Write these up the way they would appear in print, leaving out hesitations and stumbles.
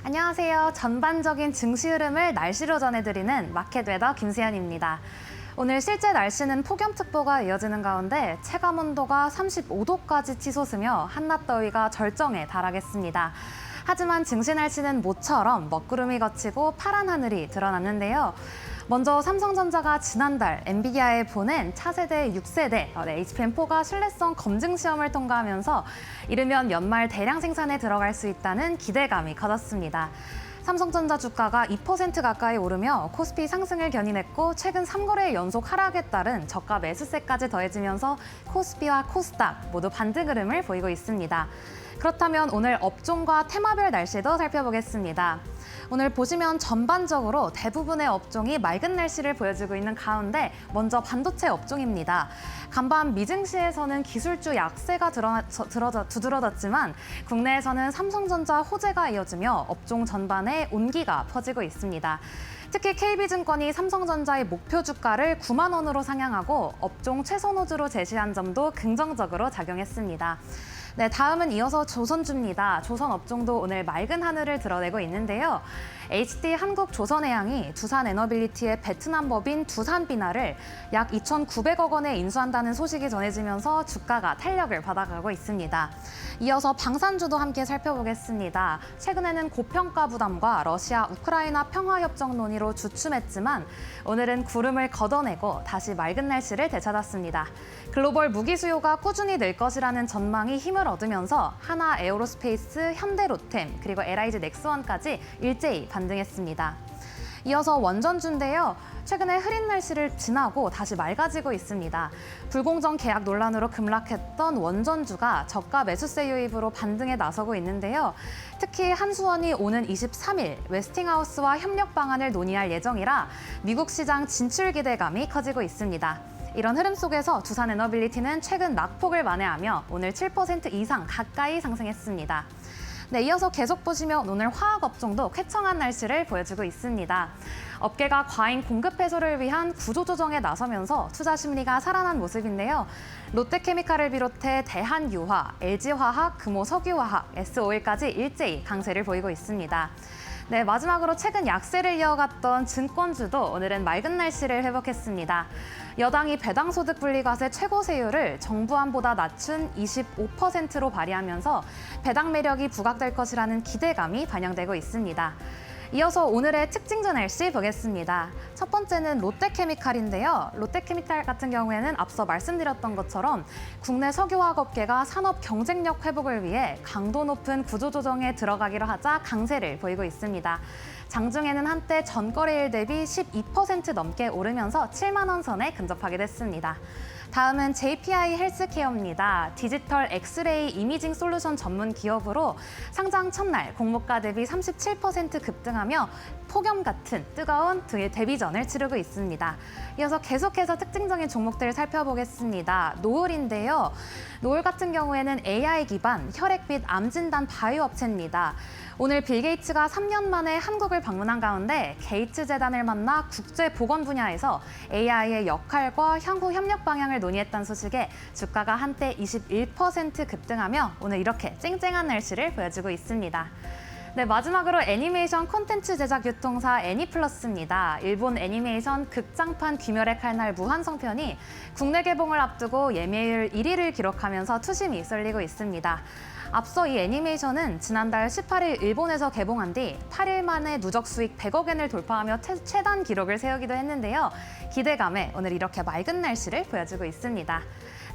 안녕하세요. 전반적인 증시 흐름을 날씨로 전해드리는 마켓웨더 김수현입니다. 오늘 실제 날씨는 폭염특보가 이어지는 가운데 체감온도가 35도까지 치솟으며 한낮더위가 절정에 달하겠습니다. 하지만 증시 날씨는 모처럼 먹구름이 걷히고 파란 하늘이 드러났는데요. 먼저 삼성전자가 지난달 엔비디아에 보낸 차세대 6세대 HBM4가 신뢰성 검증 시험을 통과하면서 이르면 연말 대량 생산에 들어갈 수 있다는 기대감이 커졌습니다. 삼성전자 주가가 2% 가까이 오르며 코스피 상승을 견인했고 최근 3거래 연속 하락에 따른 저가 매수세까지 더해지면서 코스피와 코스닥 모두 반등 흐름을 보이고 있습니다. 그렇다면 오늘 업종과 테마별 날씨도 살펴보겠습니다. 오늘 보시면 전반적으로 대부분의 업종이 맑은 날씨를 보여주고 있는 가운데 먼저 반도체 업종입니다. 간밤 미증시에서는 기술주 약세가 두드러졌지만 국내에서는 삼성전자 호재가 이어지며 업종 전반에 온기가 퍼지고 있습니다. 특히 KB증권이 삼성전자의 목표 주가를 9만 원으로 상향하고 업종 최선 호주로 제시한 점도 긍정적으로 작용했습니다. 네, 다음은 이어서 조선주입니다. 조선 업종도 오늘 맑은 하늘을 드러내고 있는데요. HD 한국조선해양이 두산에너빌리티의 베트남 법인 두산비나를 약 2,900억 원에 인수한다는 소식이 전해지면서 주가가 탄력을 받아가고 있습니다. 이어서 방산주도 함께 살펴보겠습니다. 최근에는 고평가 부담과 러시아, 우크라이나 평화협정 논의로 주춤했지만 오늘은 구름을 걷어내고 다시 맑은 날씨를 되찾았습니다. 글로벌 무기 수요가 꾸준히 늘 것이라는 전망이 힘을 얻으면서 하나 에어로스페이스, 현대로템, 그리고 LIG 넥스원까지 일제히 반등했습니다. 이어서 원전주인데요. 최근에 흐린 날씨를 지나고 다시 맑아지고 있습니다. 불공정 계약 논란으로 급락했던 원전주가 저가 매수세 유입으로 반등에 나서고 있는데요. 특히 한수원이 오는 23일 웨스팅하우스와 협력 방안을 논의할 예정이라 미국 시장 진출 기대감이 커지고 있습니다. 이런 흐름 속에서 두산에너빌리티는 최근 낙폭을 만회하며 오늘 7% 이상 가까이 상승했습니다. 네, 이어서 계속 보시면 오늘 화학업종도 쾌청한 날씨를 보여주고 있습니다. 업계가 과잉 공급 해소를 위한 구조조정에 나서면서 투자 심리가 살아난 모습인데요. 롯데케미칼을 비롯해 대한유화, LG화학, 금호석유화학, S오일까지 일제히 강세를 보이고 있습니다. 네, 마지막으로 최근 약세를 이어갔던 증권주도 오늘은 맑은 날씨를 회복했습니다. 여당이 배당소득 분리과세 최고세율을 정부안보다 낮춘 25%로 발의하면서 배당 매력이 부각될 것이라는 기대감이 반영되고 있습니다. 이어서 오늘의 특징주 날씨 보겠습니다. 첫 번째는 롯데케미칼인데요. 롯데케미칼 같은 경우에는 앞서 말씀드렸던 것처럼 국내 석유화학 업계가 산업 경쟁력 회복을 위해 강도 높은 구조조정에 들어가기로 하자 강세를 보이고 있습니다. 장중에는 한때 전거래일 대비 12% 넘게 오르면서 7만 원 선에 근접하게 됐습니다. 다음은 JPI 헬스케어입니다. 디지털 엑스레이 이미징 솔루션 전문 기업으로 상장 첫날 공모가 대비 37% 급등하며 폭염 같은 뜨거운 데뷔전을 치르고 있습니다. 이어서 계속해서 특징적인 종목들을 살펴보겠습니다. 노을인데요. 노을 같은 경우에는 AI 기반 혈액 및 암 진단 바이오 업체입니다. 오늘 빌 게이츠가 3년 만에 한국을 방문한 가운데 게이츠 재단을 만나 국제 보건 분야에서 AI의 역할과 향후 협력 방향을 논의했다는 소식에 주가가 한때 21% 급등하며 오늘 이렇게 쨍쨍한 날씨를 보여주고 있습니다. 네, 마지막으로 애니메이션 콘텐츠 제작 유통사 애니플러스입니다. 일본 애니메이션 극장판 귀멸의 칼날 무한성편이 국내 개봉을 앞두고 예매율 1위를 기록하면서 투심이 쏠리고 있습니다. 앞서 이 애니메이션은 지난달 18일 일본에서 개봉한 뒤 8일 만에 누적 수익 100억 엔을 돌파하며 최단 기록을 세우기도 했는데요. 기대감에 오늘 이렇게 맑은 날씨를 보여주고 있습니다.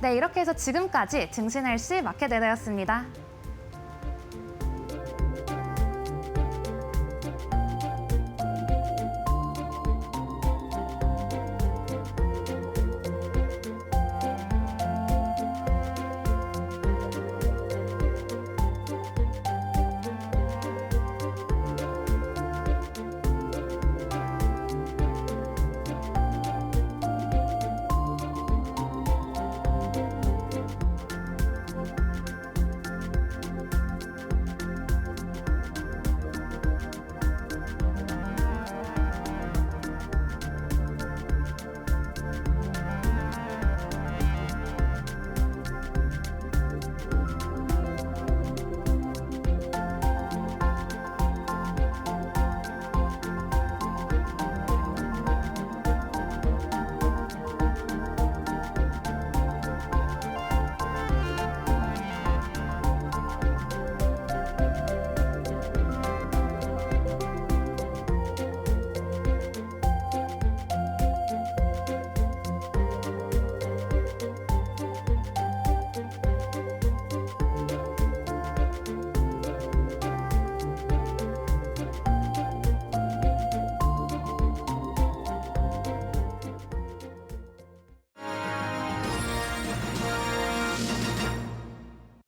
네, 이렇게 해서 지금까지 증시 날씨 마켓웨더였습니다.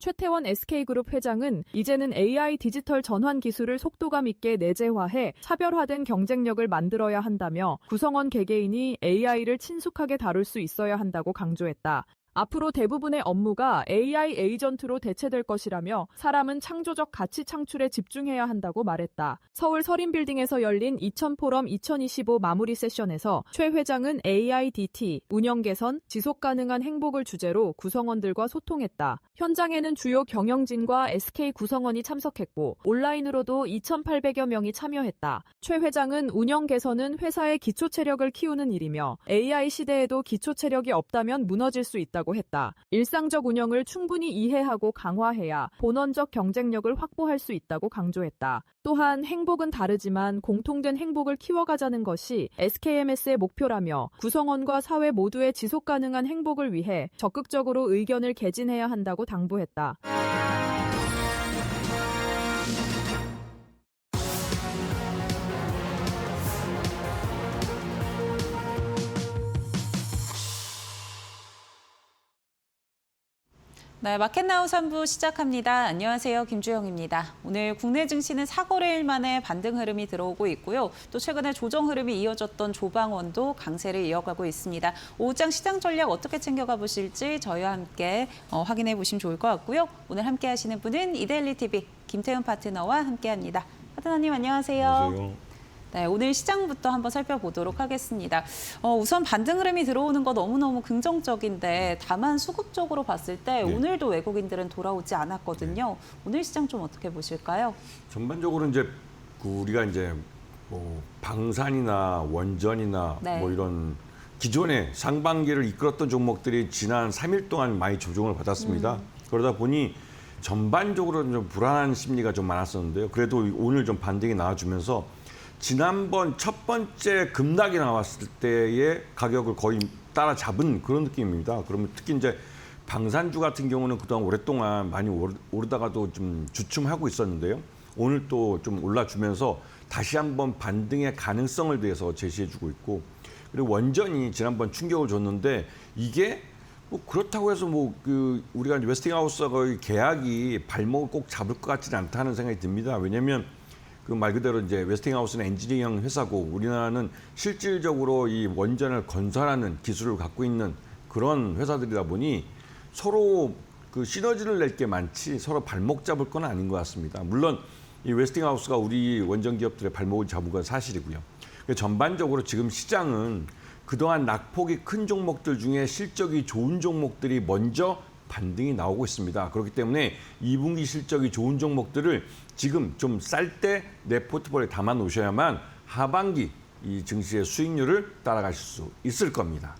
최태원 SK그룹 회장은 이제는 AI 디지털 전환 기술을 속도감 있게 내재화해 차별화된 경쟁력을 만들어야 한다며 구성원 개개인이 AI를 친숙하게 다룰 수 있어야 한다고 강조했다. 앞으로 대부분의 업무가 AI 에이전트로 대체될 것이라며 사람은 창조적 가치 창출에 집중해야 한다고 말했다. 서울 서린빌딩에서 열린 2000포럼 2025 마무리 세션에서 최 회장은 AIDT, 운영 개선, 지속 가능한 행복을 주제로 구성원들과 소통했다. 현장에는 주요 경영진과 SK 구성원이 참석했고 온라인으로도 2,800여 명이 참여했다. 최 회장은 운영 개선은 회사의 기초 체력을 키우는 일이며 AI 시대에도 기초 체력이 없다면 무너질 수 있다고 했다. 일상적 운영을 충분히 이해하고 강화해야 본원적 경쟁력을 확보할 수 있다고 강조했다. 또한 행복은 다르지만 공통된 행복을 키워가자는 것이 SKMS의 목표라며 구성원과 사회 모두의 지속 가능한 행복을 위해 적극적으로 의견을 개진해야 한다고 당부했다. 네, 마켓나우 3부 시작합니다. 안녕하세요. 김주영입니다. 오늘 국내 증시는 4거래일 만에 반등 흐름이 들어오고 있고요. 또 최근에 조정 흐름이 이어졌던 조방원도 강세를 이어가고 있습니다. 오후장 시장 전략 어떻게 챙겨가 보실지 저희와 함께 확인해 보시면 좋을 것 같고요. 오늘 함께 하시는 분은 이데일리TV 김태훈 파트너와 함께합니다. 파트너님 안녕하세요. 안녕하세요. 네, 오늘 시장부터 한번 살펴보도록 하겠습니다. 우선 반등 흐름이 들어오는 거 너무너무 긍정적인데 다만 수급적으로 봤을 때 오늘도 외국인들은 돌아오지 않았거든요. 오늘 시장 좀 어떻게 보실까요? 전반적으로 이제 우리가 이제 뭐 방산이나 원전이나 뭐 이런 기존의 상반기를 이끌었던 종목들이 지난 3일 동안 많이 조정을 받았습니다. 그러다 보니 전반적으로 좀 불안한 심리가 좀 많았었는데요. 그래도 오늘 좀 반등이 나와주면서 지난번 첫 번째 급락이 나왔을 때의 가격을 거의 따라잡은 그런 느낌입니다. 그러면 특히 이제 방산주 같은 경우는 그동안 오랫동안 많이 오르다가도 좀 주춤하고 있었는데요. 오늘 또 좀 올라주면서 다시 한번 반등의 가능성을 대해서 제시해주고 있고, 그리고 원전이 지난번 충격을 줬는데 이게 뭐 그렇다고 해서 뭐 우리가 웨스팅하우스가 거의 계약이 발목을 꼭 잡을 것 같지는 않다는 생각이 듭니다. 왜냐하면 그 말 그대로 이제 웨스팅하우스는 엔지니어링 회사고 우리나라는 실질적으로 이 원전을 건설하는 기술을 갖고 있는 그런 회사들이다 보니 서로 그 시너지를 낼 게 많지 서로 발목 잡을 건 아닌 것 같습니다. 물론 이 웨스팅하우스가 우리 원전 기업들의 발목을 잡은 건 사실이고요. 전반적으로 지금 시장은 그동안 낙폭이 큰 종목들 중에 실적이 좋은 종목들이 먼저 반등이 나오고 있습니다. 그렇기 때문에 2분기 실적이 좋은 종목들을 지금 좀 쌀 때 내 포트폴리오에 담아 놓으셔야만 하반기 이 증시의 수익률을 따라가실 수 있을 겁니다.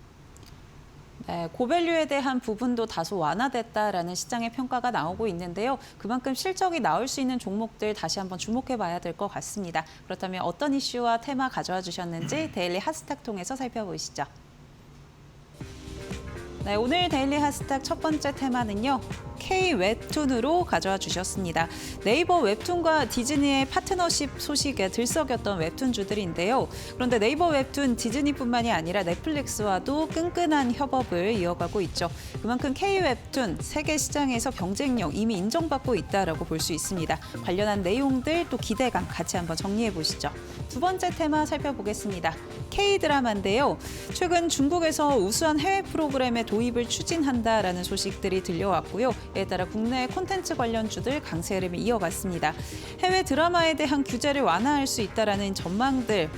네, 고밸류에 대한 부분도 다소 완화됐다라는 시장의 평가가 나오고 있는데요. 그만큼 실적이 나올 수 있는 종목들 다시 한번 주목해 봐야 될 것 같습니다. 그렇다면 어떤 이슈와 테마 가져와 주셨는지 데일리 핫스탁 통해서 살펴보시죠. 네, 오늘 데일리 핫스탁 첫 번째 테마는요. K-웹툰으로 가져와 주셨습니다. 네이버 웹툰과 디즈니의 파트너십 소식에 들썩였던 웹툰주들인데요. 그런데 네이버 웹툰 디즈니뿐만이 아니라 넷플릭스와도 끈끈한 협업을 이어가고 있죠. 그만큼 K-웹툰 세계 시장에서 경쟁력 이미 인정받고 있다라고 볼 수 있습니다. 관련한 내용들 또 기대감 같이 한번 정리해 보시죠. 두 번째 테마 살펴보겠습니다. K-드라마인데요. 최근 중국에서 우수한 해외 프로그램의 도입을 추진한다라는 소식들이 들려왔고요. 이에 따라 국내 콘텐츠 관련주들 강세 흐름이 이어갔습니다. 해외 드라마에 대한 규제를 완화할 수 있다라는 전망들,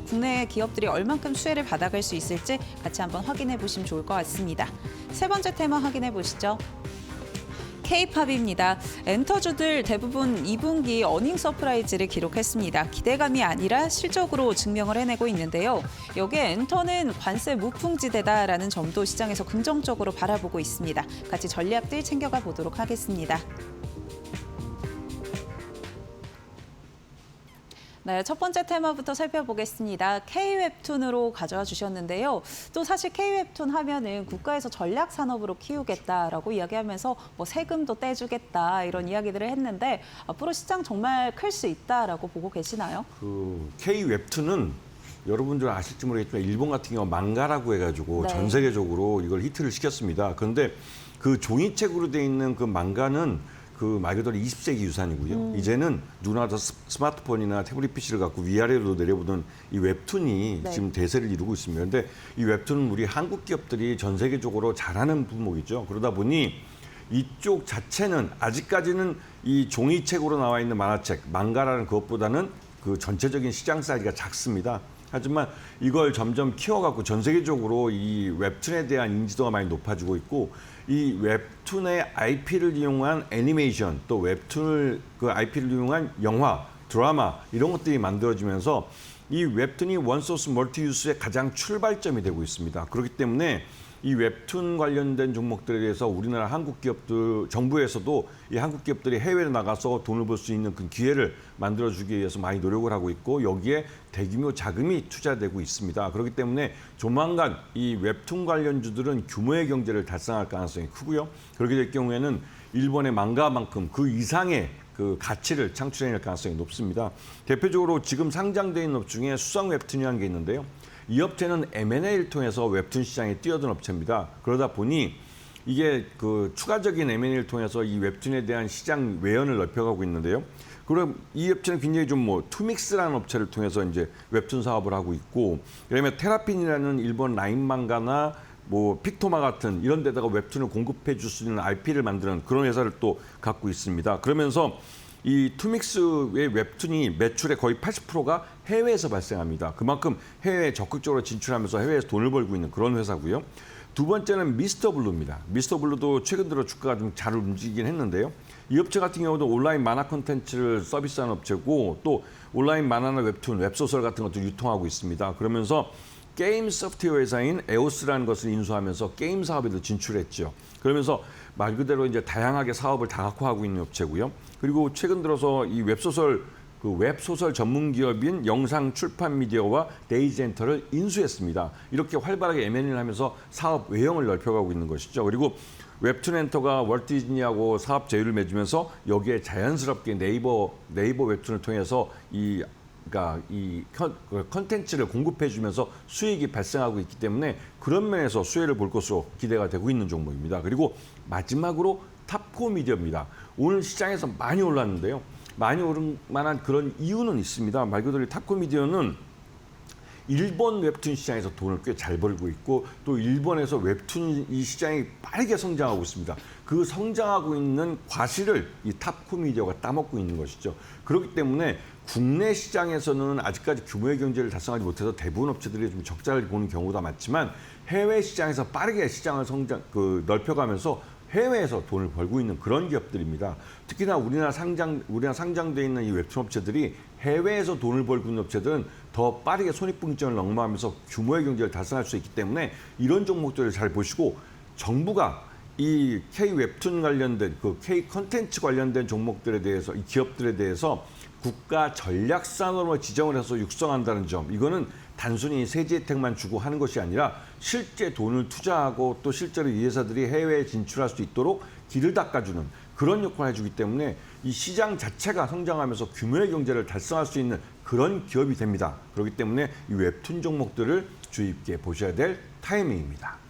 국내 기업들이 얼만큼 수혜를 받아갈 수 있을지 같이 한번 확인해 보시면 좋을 것 같습니다. 세 번째 테마 확인해 보시죠. K-팝입니다. 엔터주들 대부분 2분기 어닝 서프라이즈를 기록했습니다. 기대감이 아니라 실적으로 증명을 해내고 있는데요. 여기에 엔터는 관세 무풍지대다라는 점도 시장에서 긍정적으로 바라보고 있습니다. 같이 전략들 챙겨가 보도록 하겠습니다. 네, 첫 번째 테마부터 살펴보겠습니다. K-웹툰으로 가져와 주셨는데요. 또 사실 K-웹툰 하면은 국가에서 전략 산업으로 키우겠다라고 이야기하면서 뭐 세금도 떼주겠다 이런 이야기들을 했는데 앞으로 시장 정말 클 수 있다라고 보고 계시나요? 그 K-웹툰은 여러분들 아실지 모르겠지만 일본 같은 경우 망가라고 해가지고 네. 전 세계적으로 이걸 히트를 시켰습니다. 그런데 그 종이책으로 돼 있는 그 망가는 그 말 그대로 20세기 유산이고요. 이제는 누구나 다 스마트폰이나 태블릿 PC를 갖고 위아래로 내려보던 이 웹툰이 네. 지금 대세를 이루고 있습니다. 그런데 이 웹툰은 우리 한국 기업들이 전 세계적으로 잘하는 품목이죠. 그러다 보니 이쪽 자체는 아직까지는 이 종이책으로 나와 있는 만화책, 망가라는 그것보다는 그 전체적인 시장 사이즈가 작습니다. 하지만 이걸 점점 키워갖고 전 세계적으로 이 웹툰에 대한 인지도가 많이 높아지고 있고 이 웹툰의 IP를 이용한 애니메이션 또 웹툰을 그 IP를 이용한 영화, 드라마 이런 것들이 만들어지면서 이 웹툰이 원소스 멀티유스의 가장 출발점이 되고 있습니다. 그렇기 때문에 이 웹툰 관련된 종목들에 대해서 우리나라 한국 기업들, 정부에서도 이 한국 기업들이 해외로 나가서 돈을 벌 수 있는 그 기회를 만들어주기 위해서 많이 노력을 하고 있고 여기에 대규모 자금이 투자되고 있습니다. 그렇기 때문에 조만간 이 웹툰 관련주들은 규모의 경제를 달성할 가능성이 크고요. 그렇게 될 경우에는 일본의 망가만큼 그 이상의 그 가치를 창출해낼 가능성이 높습니다. 대표적으로 지금 상장되어 있는 업 중에 수성 웹툰이라는 게 있는데요. 이 업체는 M&A를 통해서 웹툰 시장에 뛰어든 업체입니다. 그러다 보니 이게 그 추가적인 M&A를 통해서 이 웹툰에 대한 시장 외연을 넓혀가고 있는데요. 그럼 이 업체는 굉장히 좀 뭐 투믹스라는 업체를 통해서 이제 웹툰 사업을 하고 있고, 그다음에 테라핀이라는 일본 라인 망가나 뭐 픽토마 같은 이런 데다가 웹툰을 공급해 줄 수 있는 IP를 만드는 그런 회사를 또 갖고 있습니다. 그러면서 이 투믹스의 웹툰이 매출의 거의 80%가 해외에서 발생합니다. 그만큼 해외에 적극적으로 진출하면서 해외에서 돈을 벌고 있는 그런 회사고요. 두 번째는 미스터 블루입니다. 미스터 블루도 최근 들어 주가가 좀 잘 움직이긴 했는데요. 이 업체 같은 경우도 온라인 만화 콘텐츠를 서비스하는 업체고 또 온라인 만화나 웹툰, 웹소설 같은 것도 유통하고 있습니다. 그러면서 게임 소프트웨어 회사인 에오스라는 것을 인수하면서 게임 사업에도 진출했죠. 그러면서 말 그대로 이제 다양하게 사업을 다각화하고 있는 업체고요. 그리고 최근 들어서 이 웹소설 전문 기업인 영상 출판 미디어와 데이젠터를 인수했습니다. 이렇게 활발하게 M&A를 하면서 사업 외형을 넓혀가고 있는 것이죠. 그리고 웹툰엔터가 월트 디즈니하고 사업 제휴를 맺으면서 여기에 자연스럽게 네이버 웹툰을 통해서 이 컨텐츠를 공급해주면서 수익이 발생하고 있기 때문에 그런 면에서 수혜를 볼 것으로 기대가 되고 있는 종목입니다. 그리고 마지막으로 탑코 미디어입니다. 오늘 시장에서 많이 올랐는데요. 많이 오른 만한 그런 이유는 있습니다. 말 그대로 탑코 미디어는 일본 웹툰 시장에서 돈을 꽤 잘 벌고 있고 또 일본에서 웹툰 이 시장이 빠르게 성장하고 있습니다. 그 성장하고 있는 과실을 이 탑코 미디어가 따먹고 있는 것이죠. 그렇기 때문에 국내 시장에서는 아직까지 규모의 경제를 달성하지 못해서 대부분 업체들이 좀 적자를 보는 경우가 많지만 해외 시장에서 빠르게 시장을 넓혀가면서 해외에서 돈을 벌고 있는 그런 기업들입니다. 특히나 우리나라 상장돼 있는 이 웹툰 업체들이 해외에서 돈을 벌고 있는 업체들은 더 빠르게 손익분기점을 넘어가면서 규모의 경제를 달성할 수 있기 때문에 이런 종목들을 잘 보시고 정부가 이 K 웹툰 관련된 그 K 컨텐츠 관련된 종목들에 대해서 이 기업들에 대해서 국가 전략 산업으로 지정을 해서 육성한다는 점, 이거는 단순히 세제 혜택만 주고 하는 것이 아니라 실제 돈을 투자하고 또 실제로 이 회사들이 해외에 진출할 수 있도록 길을 닦아주는 그런 역할을 해주기 때문에 이 시장 자체가 성장하면서 규모의 경제를 달성할 수 있는 그런 기업이 됩니다. 그렇기 때문에 이 웹툰 종목들을 주의 깊게 보셔야 될 타이밍입니다.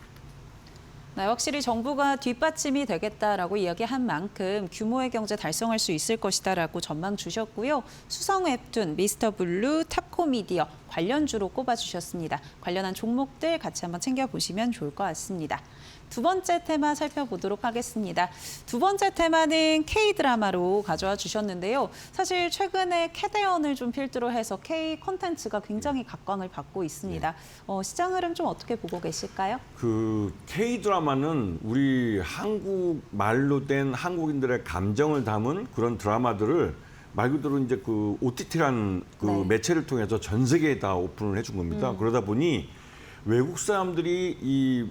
네, 확실히 정부가 뒷받침이 되겠다라고 이야기한 만큼 규모의 경제 달성할 수 있을 것이다라고 전망 주셨고요. 수성 웹툰, 미스터 블루, 탑코 미디어 관련주로 꼽아주셨습니다. 관련한 종목들 같이 한번 챙겨보시면 좋을 것 같습니다. 두 번째 테마 살펴보도록 하겠습니다. 두 번째 테마는 K-드라마로 가져와 주셨는데요. 사실 최근에 캐대언을 좀 필두로 해서 K 콘텐츠가 굉장히 각광을 받고 있습니다. 시장 흐름 좀 어떻게 보고 계실까요? 그 K-드라마는 우리 한국 말로 된 한국인들의 감정을 담은 그런 드라마들을 말 그대로 이제 그 OTT라는 그 네. 매체를 통해서 전 세계에 다 오픈을 해준 겁니다. 그러다 보니 외국 사람들이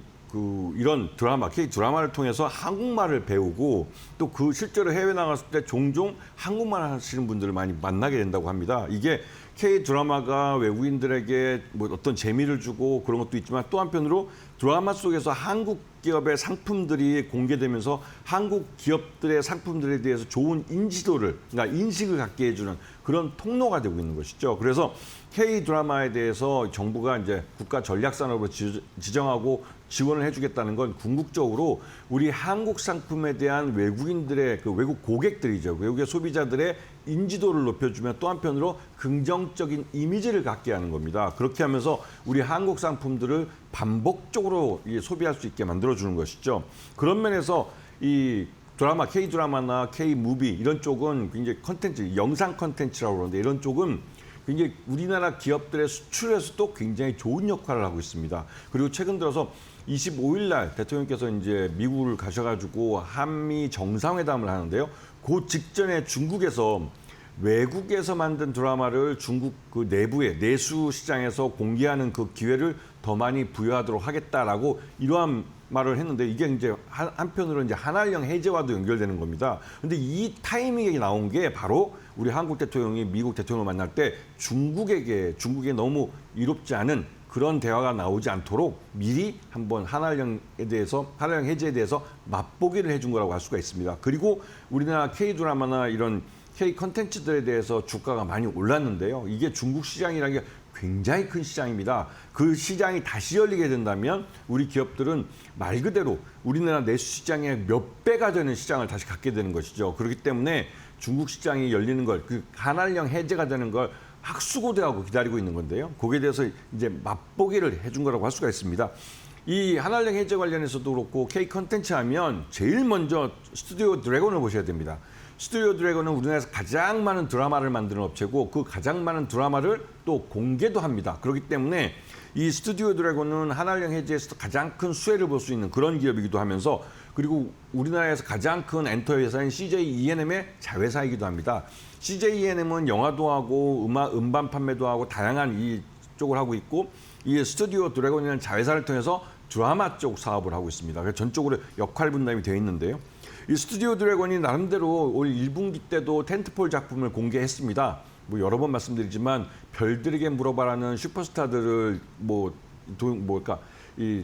이런 드라마, K-드라마를 통해서 한국말을 배우고 또 그 실제로 해외 나갔을 때 종종 한국말 하시는 분들을 많이 만나게 된다고 합니다. 이게 K 드라마가 외국인들에게 뭐 어떤 재미를 주고 그런 것도 있지만 또 한편으로 드라마 속에서 한국 기업의 상품들이 공개되면서 한국 기업들의 상품들에 대해서 좋은 인지도를, 그러니까 인식을 갖게 해주는 그런 통로가 되고 있는 것이죠. 그래서 K 드라마에 대해서 정부가 이제 국가 전략 산업으로 지정하고 지원을 해주겠다는 건 궁극적으로 우리 한국 상품에 대한 외국인들의 그 외국 고객들이죠. 외국의 소비자들의 인지도를 높여주면 또 한편으로 긍정적인 이미지를 갖게 하는 겁니다. 그렇게 하면서 우리 한국 상품들을 반복적으로 소비할 수 있게 만들어주는 것이죠. 그런 면에서 이 드라마, K 드라마나 K 무비 이런 쪽은 굉장히 컨텐츠, 영상 컨텐츠라고 그러는데 이런 쪽은 굉장히 우리나라 기업들의 수출에서도 굉장히 좋은 역할을 하고 있습니다. 그리고 최근 들어서 25일 날 대통령께서 이제 미국을 가셔가지고 한미 정상회담을 하는데요. 그 직전에 중국에서 외국에서 만든 드라마를 중국 그 내부의 내수 시장에서 공개하는 그 기회를 더 많이 부여하도록 하겠다라고 이러한 말을 했는데 이게 이제 한편으로 이제 한한령 해제와도 연결되는 겁니다. 그런데 이 타이밍에 나온 게 바로 우리 한국 대통령이 미국 대통령을 만날 때 중국에 너무 이롭지 않은 그런 대화가 나오지 않도록 미리 한번 한한령 해제에 대해서 맛보기를 해준 거라고 할 수가 있습니다. 그리고 우리나라 K 드라마나 이런 K 컨텐츠들에 대해서 주가가 많이 올랐는데요. 이게 중국 시장이라는 게 굉장히 큰 시장입니다. 그 시장이 다시 열리게 된다면 우리 기업들은 말 그대로 우리나라 내수 시장의 몇 배가 되는 시장을 다시 갖게 되는 것이죠. 그렇기 때문에 중국 시장이 열리는 걸, 그 한한령 해제가 되는 걸 학수고대하고 기다리고 있는 건데요. 거기에 대해서 이제 맛보기를 해준 거라고 할 수가 있습니다. 이 한한령 해제 관련해서도 그렇고 K 컨텐츠 하면 제일 먼저 스튜디오 드래곤을 보셔야 됩니다. 스튜디오 드래곤은 우리나라에서 가장 많은 드라마를 만드는 업체고 그 가장 많은 드라마를 또 공개도 합니다. 그렇기 때문에 이 스튜디오 드래곤은 한한령 해제에서 가장 큰 수혜를 볼 수 있는 그런 기업이기도 하면서 그리고 우리나라에서 가장 큰 엔터 회사인 CJ ENM의 자회사이기도 합니다. CJ ENM은 영화도 하고 음반 판매도 하고 다양한 이쪽을 하고 있고 이 스튜디오 드래곤이라는 자회사를 통해서 드라마 쪽 사업을 하고 있습니다. 그래서 전적으로 역할 분담이 되어 있는데요. 이 스튜디오 드래곤이 나름대로 올 1분기 때도 텐트폴 작품을 공개했습니다. 뭐 여러 번 말씀드리지만 별들에게 물어봐라는 슈퍼스타들을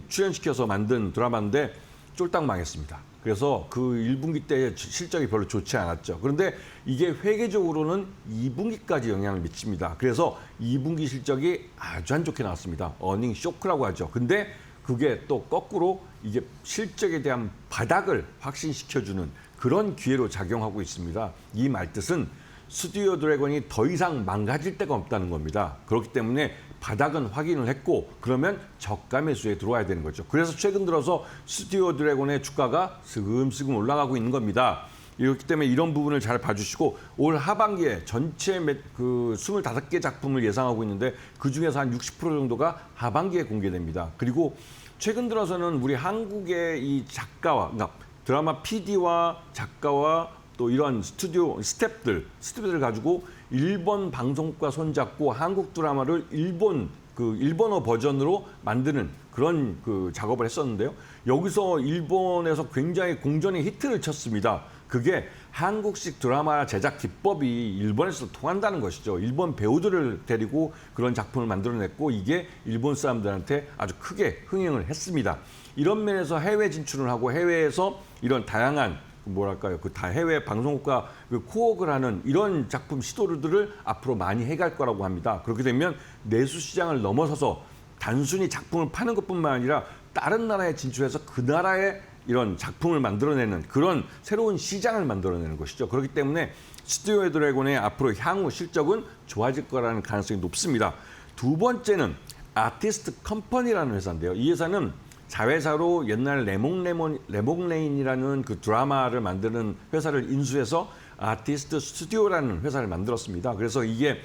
출연시켜서 만든 드라마인데 쫄딱 망했습니다. 그래서 그 1분기 때 실적이 별로 좋지 않았죠. 그런데 이게 회계적으로는 2분기까지 영향을 미칩니다. 그래서 2분기 실적이 아주 안 좋게 나왔습니다. 어닝 쇼크라고 하죠. 근데 그게 또 거꾸로 이게 실적에 대한 바닥을 확신시켜주는 그런 기회로 작용하고 있습니다. 이 말뜻은 스튜디오 드래곤이 더 이상 망가질 데가 없다는 겁니다. 그렇기 때문에 바닥은 확인을 했고 그러면 저가 매수에 들어와야 되는 거죠. 그래서 최근 들어서 스튜디오 드래곤의 주가가 스금스금 올라가고 있는 겁니다. 이렇기 때문에 이런 부분을 잘 봐주시고 올 하반기에 전체 25개 작품을 예상하고 있는데 그중에서 한 60% 정도가 하반기에 공개됩니다. 그리고 최근 들어서는 우리 한국의 이 작가와 그러니까 드라마 PD와 작가와 또 이런 스튜디오 스태프들 가지고 일본 방송국과 손잡고 한국 드라마를 일본어 버전으로 만드는 그런 그 작업을 했었는데요. 여기서 일본에서 굉장히 공전의 히트를 쳤습니다. 그게 한국식 드라마 제작 기법이 일본에서 통한다는 것이죠. 일본 배우들을 데리고 그런 작품을 만들어냈고 이게 일본 사람들한테 아주 크게 흥행을 했습니다. 이런 면에서 해외 진출을 하고 해외에서 이런 다양한 그 해외 방송국과 코업을 하는 이런 작품 시도들을 앞으로 많이 해갈 거라고 합니다. 그렇게 되면 내수 시장을 넘어서서 단순히 작품을 파는 것뿐만 아니라 다른 나라에 진출해서 그 나라의 이런 작품을 만들어내는 그런 새로운 시장을 만들어내는 것이죠. 그렇기 때문에 스튜디오 드래곤의 앞으로 향후 실적은 좋아질 거라는 가능성이 높습니다. 두 번째는 아티스트 컴퍼니라는 회사인데요. 이 회사는 자회사로 옛날 레몽레인이라는 그 드라마를 만드는 회사를 인수해서 아티스트 스튜디오라는 회사를 만들었습니다. 그래서 이게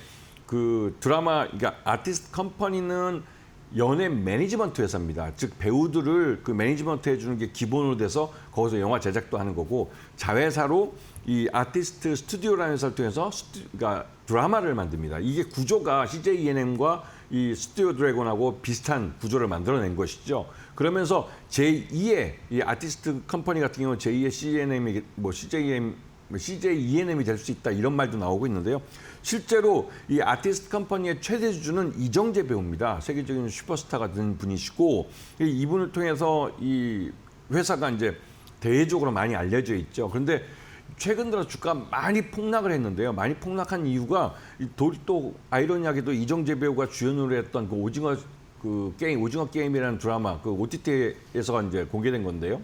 그 드라마, 그러니까 아티스트 컴퍼니는 연예 매니지먼트 회사입니다. 즉 배우들을 그 매니지먼트 해주는 게 기본으로 돼서 거기서 영화 제작도 하는 거고 자회사로 이 아티스트 스튜디오라는 회사를 통해서 그러니까 드라마를 만듭니다. 이게 구조가 CJ ENM과 이 스튜디오 드래곤하고 비슷한 구조를 만들어낸 것이죠. 그러면서 제2의 이 아티스트 컴퍼니 같은 경우는 제2의 CNM이 CJ CJ ENM이 될 수 있다 이런 말도 나오고 있는데요. 실제로 이 아티스트 컴퍼니의 최대 주주는 이정재 배우입니다. 세계적인 슈퍼스타가 된 분이시고 이분을 통해서 이 회사가 이제 대외적으로 많이 알려져 있죠. 그런데 최근 들어 주가 많이 폭락을 했는데요. 많이 폭락한 이유가 또 아이러니하게도 이정재 배우가 주연으로 했던 그 오징어 게임이라는 드라마 그 OTT에서 이제 공개된 건데요.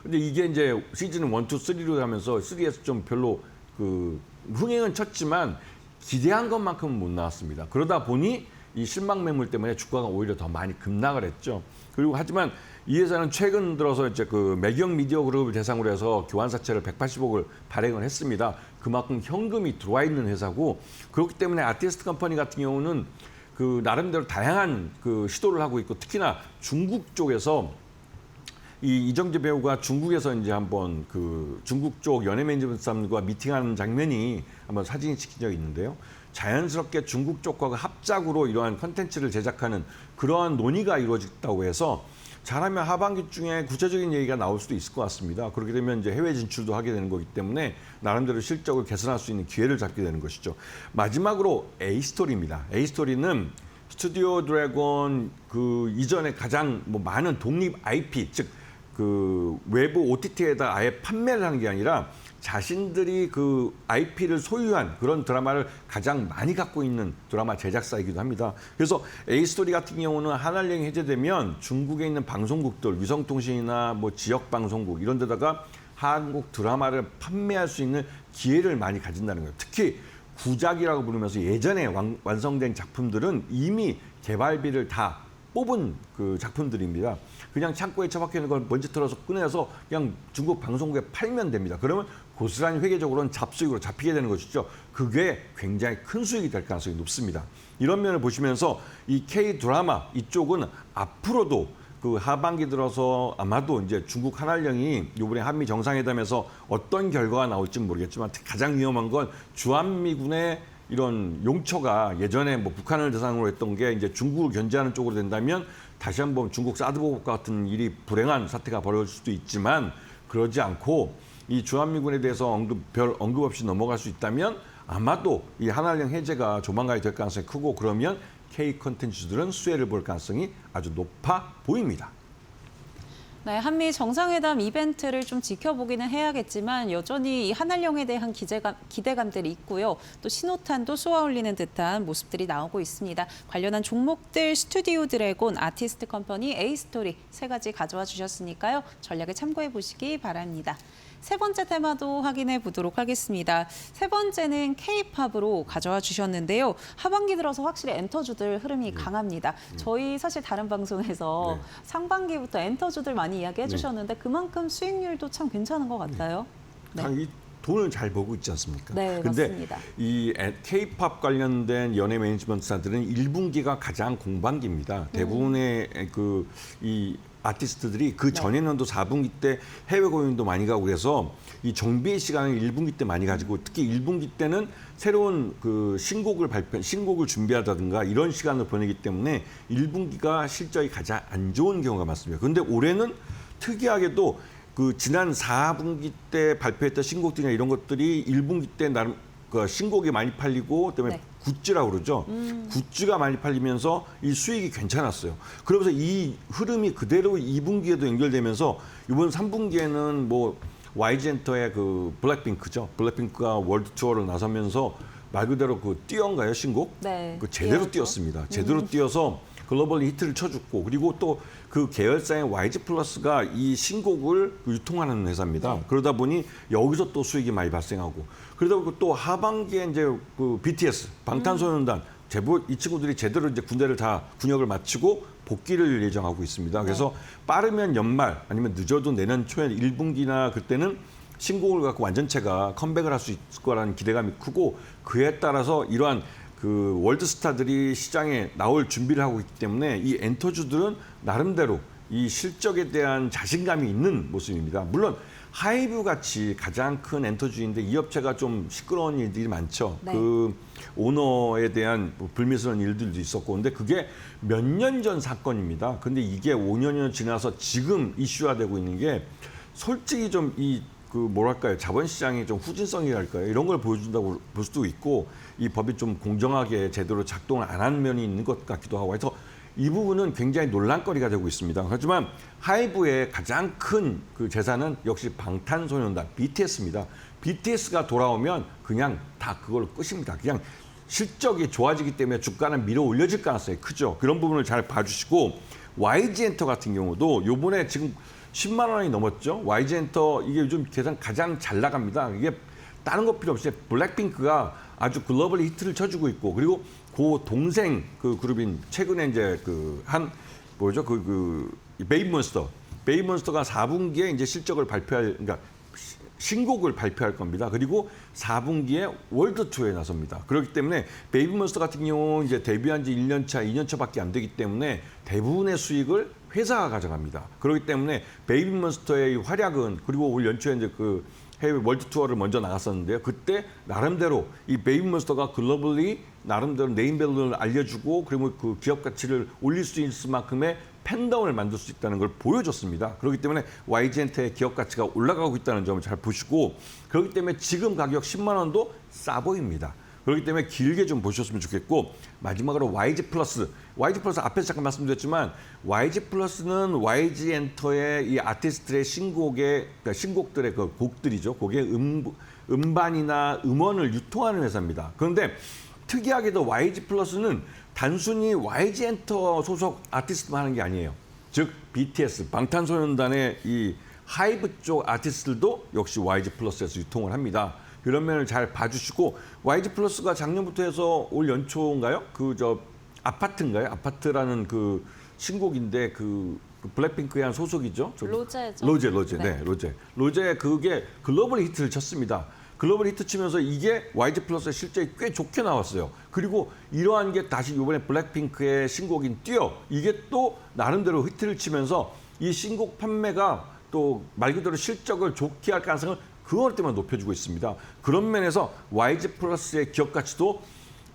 근데 이게 이제 시즌 1, 2, 3로 하면서 3에서 좀 별로 그 흥행은 쳤지만 기대한 것만큼은 못 나왔습니다. 그러다 보니 이 실망 매물 때문에 주가가 오히려 더 많이 급락을 했죠. 그리고 하지만 이 회사는 최근 들어서 이제 그 매경 미디어 그룹을 대상으로 해서 교환사채를 180억을 발행을 했습니다. 그만큼 현금이 들어와 있는 회사고 그렇기 때문에 아티스트 컴퍼니 같은 경우는 그 나름대로 다양한 그 시도를 하고 있고 특히나 중국 쪽에서 이정재 배우가 중국에서 이제 한번 그 중국 쪽 연예 매니지먼트 사람들과 미팅하는 장면이 한번 사진이 찍힌 적이 있는데요. 자연스럽게 중국 쪽과 합작으로 이러한 컨텐츠를 제작하는 그러한 논의가 이루어졌다고 해서 잘하면 하반기 중에 구체적인 얘기가 나올 수도 있을 것 같습니다. 그렇게 되면 이제 해외 진출도 하게 되는 거기 때문에 나름대로 실적을 개선할 수 있는 기회를 잡게 되는 것이죠. 마지막으로 A스토리입니다. A스토리는 스튜디오 드래곤 그 이전에 가장 많은 독립 IP, 즉 그 외부 OTT에다 아예 판매를 하는 게 아니라 자신들이 그 IP를 소유한 그런 드라마를 가장 많이 갖고 있는 드라마 제작사이기도 합니다. 그래서 A스토리 같은 경우는 한알령이 해제되면 중국에 있는 방송국들, 위성통신이나 뭐 지역 방송국 이런 데다가 한국 드라마를 판매할 수 있는 기회를 많이 가진다는 거예요. 특히 구작이라고 부르면서 예전에 완성된 작품들은 이미 개발비를 다 뽑은 그 작품들입니다. 그냥 창고에 처박혀 있는 걸 먼지 털어서 꺼내서 그냥 중국 방송국에 팔면 됩니다. 그러면 고스란히 회계적으로는 잡수익으로 잡히게 되는 것이죠. 그게 굉장히 큰 수익이 될 가능성이 높습니다. 이런 면을 보시면서 이 K-드라마 이쪽은 앞으로도 그 하반기 들어서 아마도 이제 중국 한알령이 이번에 한미 정상회담에서 어떤 결과가 나올지는 모르겠지만 가장 위험한 건 주한미군의 이런 용처가 예전에 뭐 북한을 대상으로 했던 게 이제 중국을 견제하는 쪽으로 된다면 다시 한번 중국 사드보급 같은 일이 불행한 사태가 벌어질 수도 있지만 그러지 않고 이 주한미군에 대해서 별 언급 없이 넘어갈 수 있다면 아마도 이 한알령 해제가 조만간에 될 가능성이 크고 그러면 K 컨텐츠들은 수혜를 볼 가능성이 아주 높아 보입니다. 네, 한미 정상회담 이벤트를 좀 지켜보기는 해야겠지만 여전히 이 한알령에 대한 기대감들이 있고요. 또 신호탄도 쏘아올리는 듯한 모습들이 나오고 있습니다. 관련한 종목들 스튜디오 드래곤, 아티스트 컴퍼니, A스토리 세 가지 가져와 주셨으니까요. 전략을 참고해 보시기 바랍니다. 세 번째 테마도 확인해 보도록 하겠습니다. 세 번째는 K-팝으로 가져와 주셨는데요. 하반기 들어서 확실히 엔터주들 흐름이 강합니다. 저희 사실 다른 방송에서 상반기부터 엔터주들 많이 이야기해 주셨는데 그만큼 수익률도 참 괜찮은 것 같아요. 네. 이 돈을 잘 벌고 있지 않습니까? 네, 근데 맞습니다. 이 K-팝 관련된 연예 매니지먼트사들은 1분기가 가장 공방기입니다. 대부분의 이 아티스트들이 그 전에는도 4분기 때 해외 공연도 많이 가고 그래서 이 정비의 시간을 1분기 때 많이 가지고 특히 1분기 때는 새로운 그 신곡을 준비하다든가 이런 시간을 보내기 때문에 1분기가 실적이 가장 안 좋은 경우가 많습니다. 그런데 올해는 특이하게도 그 지난 4분기 때 발표했던 신곡들이나 이런 것들이 1분기 때 나름 그 신곡이 많이 팔리고 그다음에 굿즈라고 그러죠. 굿즈가 많이 팔리면서 이 수익이 괜찮았어요. 그러면서 이 흐름이 그대로 2분기에도 연결되면서 이번 3분기에는 뭐 YG엔터의 그 블랙핑크죠. 블랙핑크가 월드 투어를 나서면서 말 그대로 그 뛰어인가요 신곡? 네, 그 제대로 뛰었습니다. 제대로 뛰어서 글로벌 히트를 쳐줬고 그리고 또 그 계열사인 YG 플러스가 이 신곡을 유통하는 회사입니다. 그러다 보니 여기서 또 수익이 많이 발생하고 그러다 보니 또 하반기에 이제 그 BTS 방탄소년단 제법 이 친구들이 제대로 이제 군역을 마치고 복귀를 예정하고 있습니다. 그래서 빠르면 연말 아니면 늦어도 내년 초에 1분기나 그때는 신곡을 갖고 완전체가 컴백을 할 수 있을 거라는 기대감이 크고 그에 따라서 이러한 그 월드스타들이 시장에 나올 준비를 하고 있기 때문에 이 엔터주들은 나름대로 이 실적에 대한 자신감이 있는 모습입니다. 물론 하이브 같이 가장 큰 엔터주인데 이 업체가 좀 시끄러운 일들이 많죠. 네. 그 오너에 대한 불미스러운 일들도 있었고 근데 그게 몇 년 전 사건입니다. 근데 이게 5년이 지나서 지금 이슈화되고 있는 게 솔직히 좀 이 그 뭐랄까요, 자본시장의 좀 후진성이랄까요, 이런 걸 보여준다고 볼 수도 있고, 이 법이 좀 공정하게 제대로 작동을 안 한 면이 있는 것 같기도 하고 해서 이 부분은 굉장히 논란거리가 되고 있습니다. 하지만 하이브의 가장 큰 그 재산은 역시 방탄소년단 BTS입니다. BTS가 돌아오면 그냥 다 그걸로 끝입니다. 그냥 실적이 좋아지기 때문에 주가는 밀어 올려질 가능성이 크죠. 그런 부분을 잘 봐주시고, YG엔터 같은 경우도 요번에 지금 10만 원이 넘었죠. YG엔터 이게 요즘 계산 가장 잘 나갑니다. 이게 다른 거 필요 없이 블랙핑크가 아주 글로벌 히트를 쳐주고 있고, 그리고 그 동생 그 그룹인 최근에 이제 그 한 뭐죠 그 베이비몬스터가 4분기에 이제 실적을 발표할, 그러니까 신곡을 발표할 겁니다. 그리고 4분기에 월드 투어에 나섭니다. 그렇기 때문에 베이비몬스터 같은 경우 이제 데뷔한 지 1년 차, 2년 차밖에 안 되기 때문에 대부분의 수익을 회사가 가져갑니다. 그렇기 때문에 베이비몬스터의 활약은, 그리고 올 연초에 이제 그 해외 월드 투어를 먼저 나갔었는데요. 그때 나름대로 이 베이비몬스터가 글로벌리 나름대로 네임밸류를 알려주고, 그리고 그 기업 가치를 올릴 수 있을 만큼의 팬덤을 만들 수 있다는 걸 보여줬습니다. 그렇기 때문에 YG엔터의 기업 가치가 올라가고 있다는 점을 잘 보시고, 그렇기 때문에 지금 가격 10만 원도 싸 보입니다. 그렇기 때문에 길게 좀 보셨으면 좋겠고, 마지막으로 YG 플러스 앞에서 잠깐 말씀드렸지만, YG 플러스는 YG엔터의 이 아티스트의 그러니까 신곡들의 그 곡들이죠. 곡의 음반이나 음원을 유통하는 회사입니다. 그런데 특이하게도 YG 플러스는 단순히 YG엔터 소속 아티스트만 하는 게 아니에요. 즉 BTS, 방탄소년단의 이 하이브 쪽 아티스트들도 역시 YG 플러스에서 유통을 합니다. 이런 면을 잘 봐주시고, YG 플러스가 작년부터 해서 올 연초인가요? 아파트인가요? 아파트라는 그 신곡인데 그 블랙핑크의 한 소속이죠. 로제죠. 로제. 네. 네, 로제. 로제 그게 글로벌 히트를 쳤습니다. 글로벌 히트 치면서 이게 YG 플러스의 실적이 꽤 좋게 나왔어요. 그리고 이러한 게 다시 이번에 블랙핑크의 신곡인 뛰어, 이게 또 나름대로 히트를 치면서 이 신곡 판매가 또 말 그대로 실적을 좋게 할 가능성을 그것 때문에 높여주고 있습니다. 그런 면에서 YG 플러스의 기업 가치도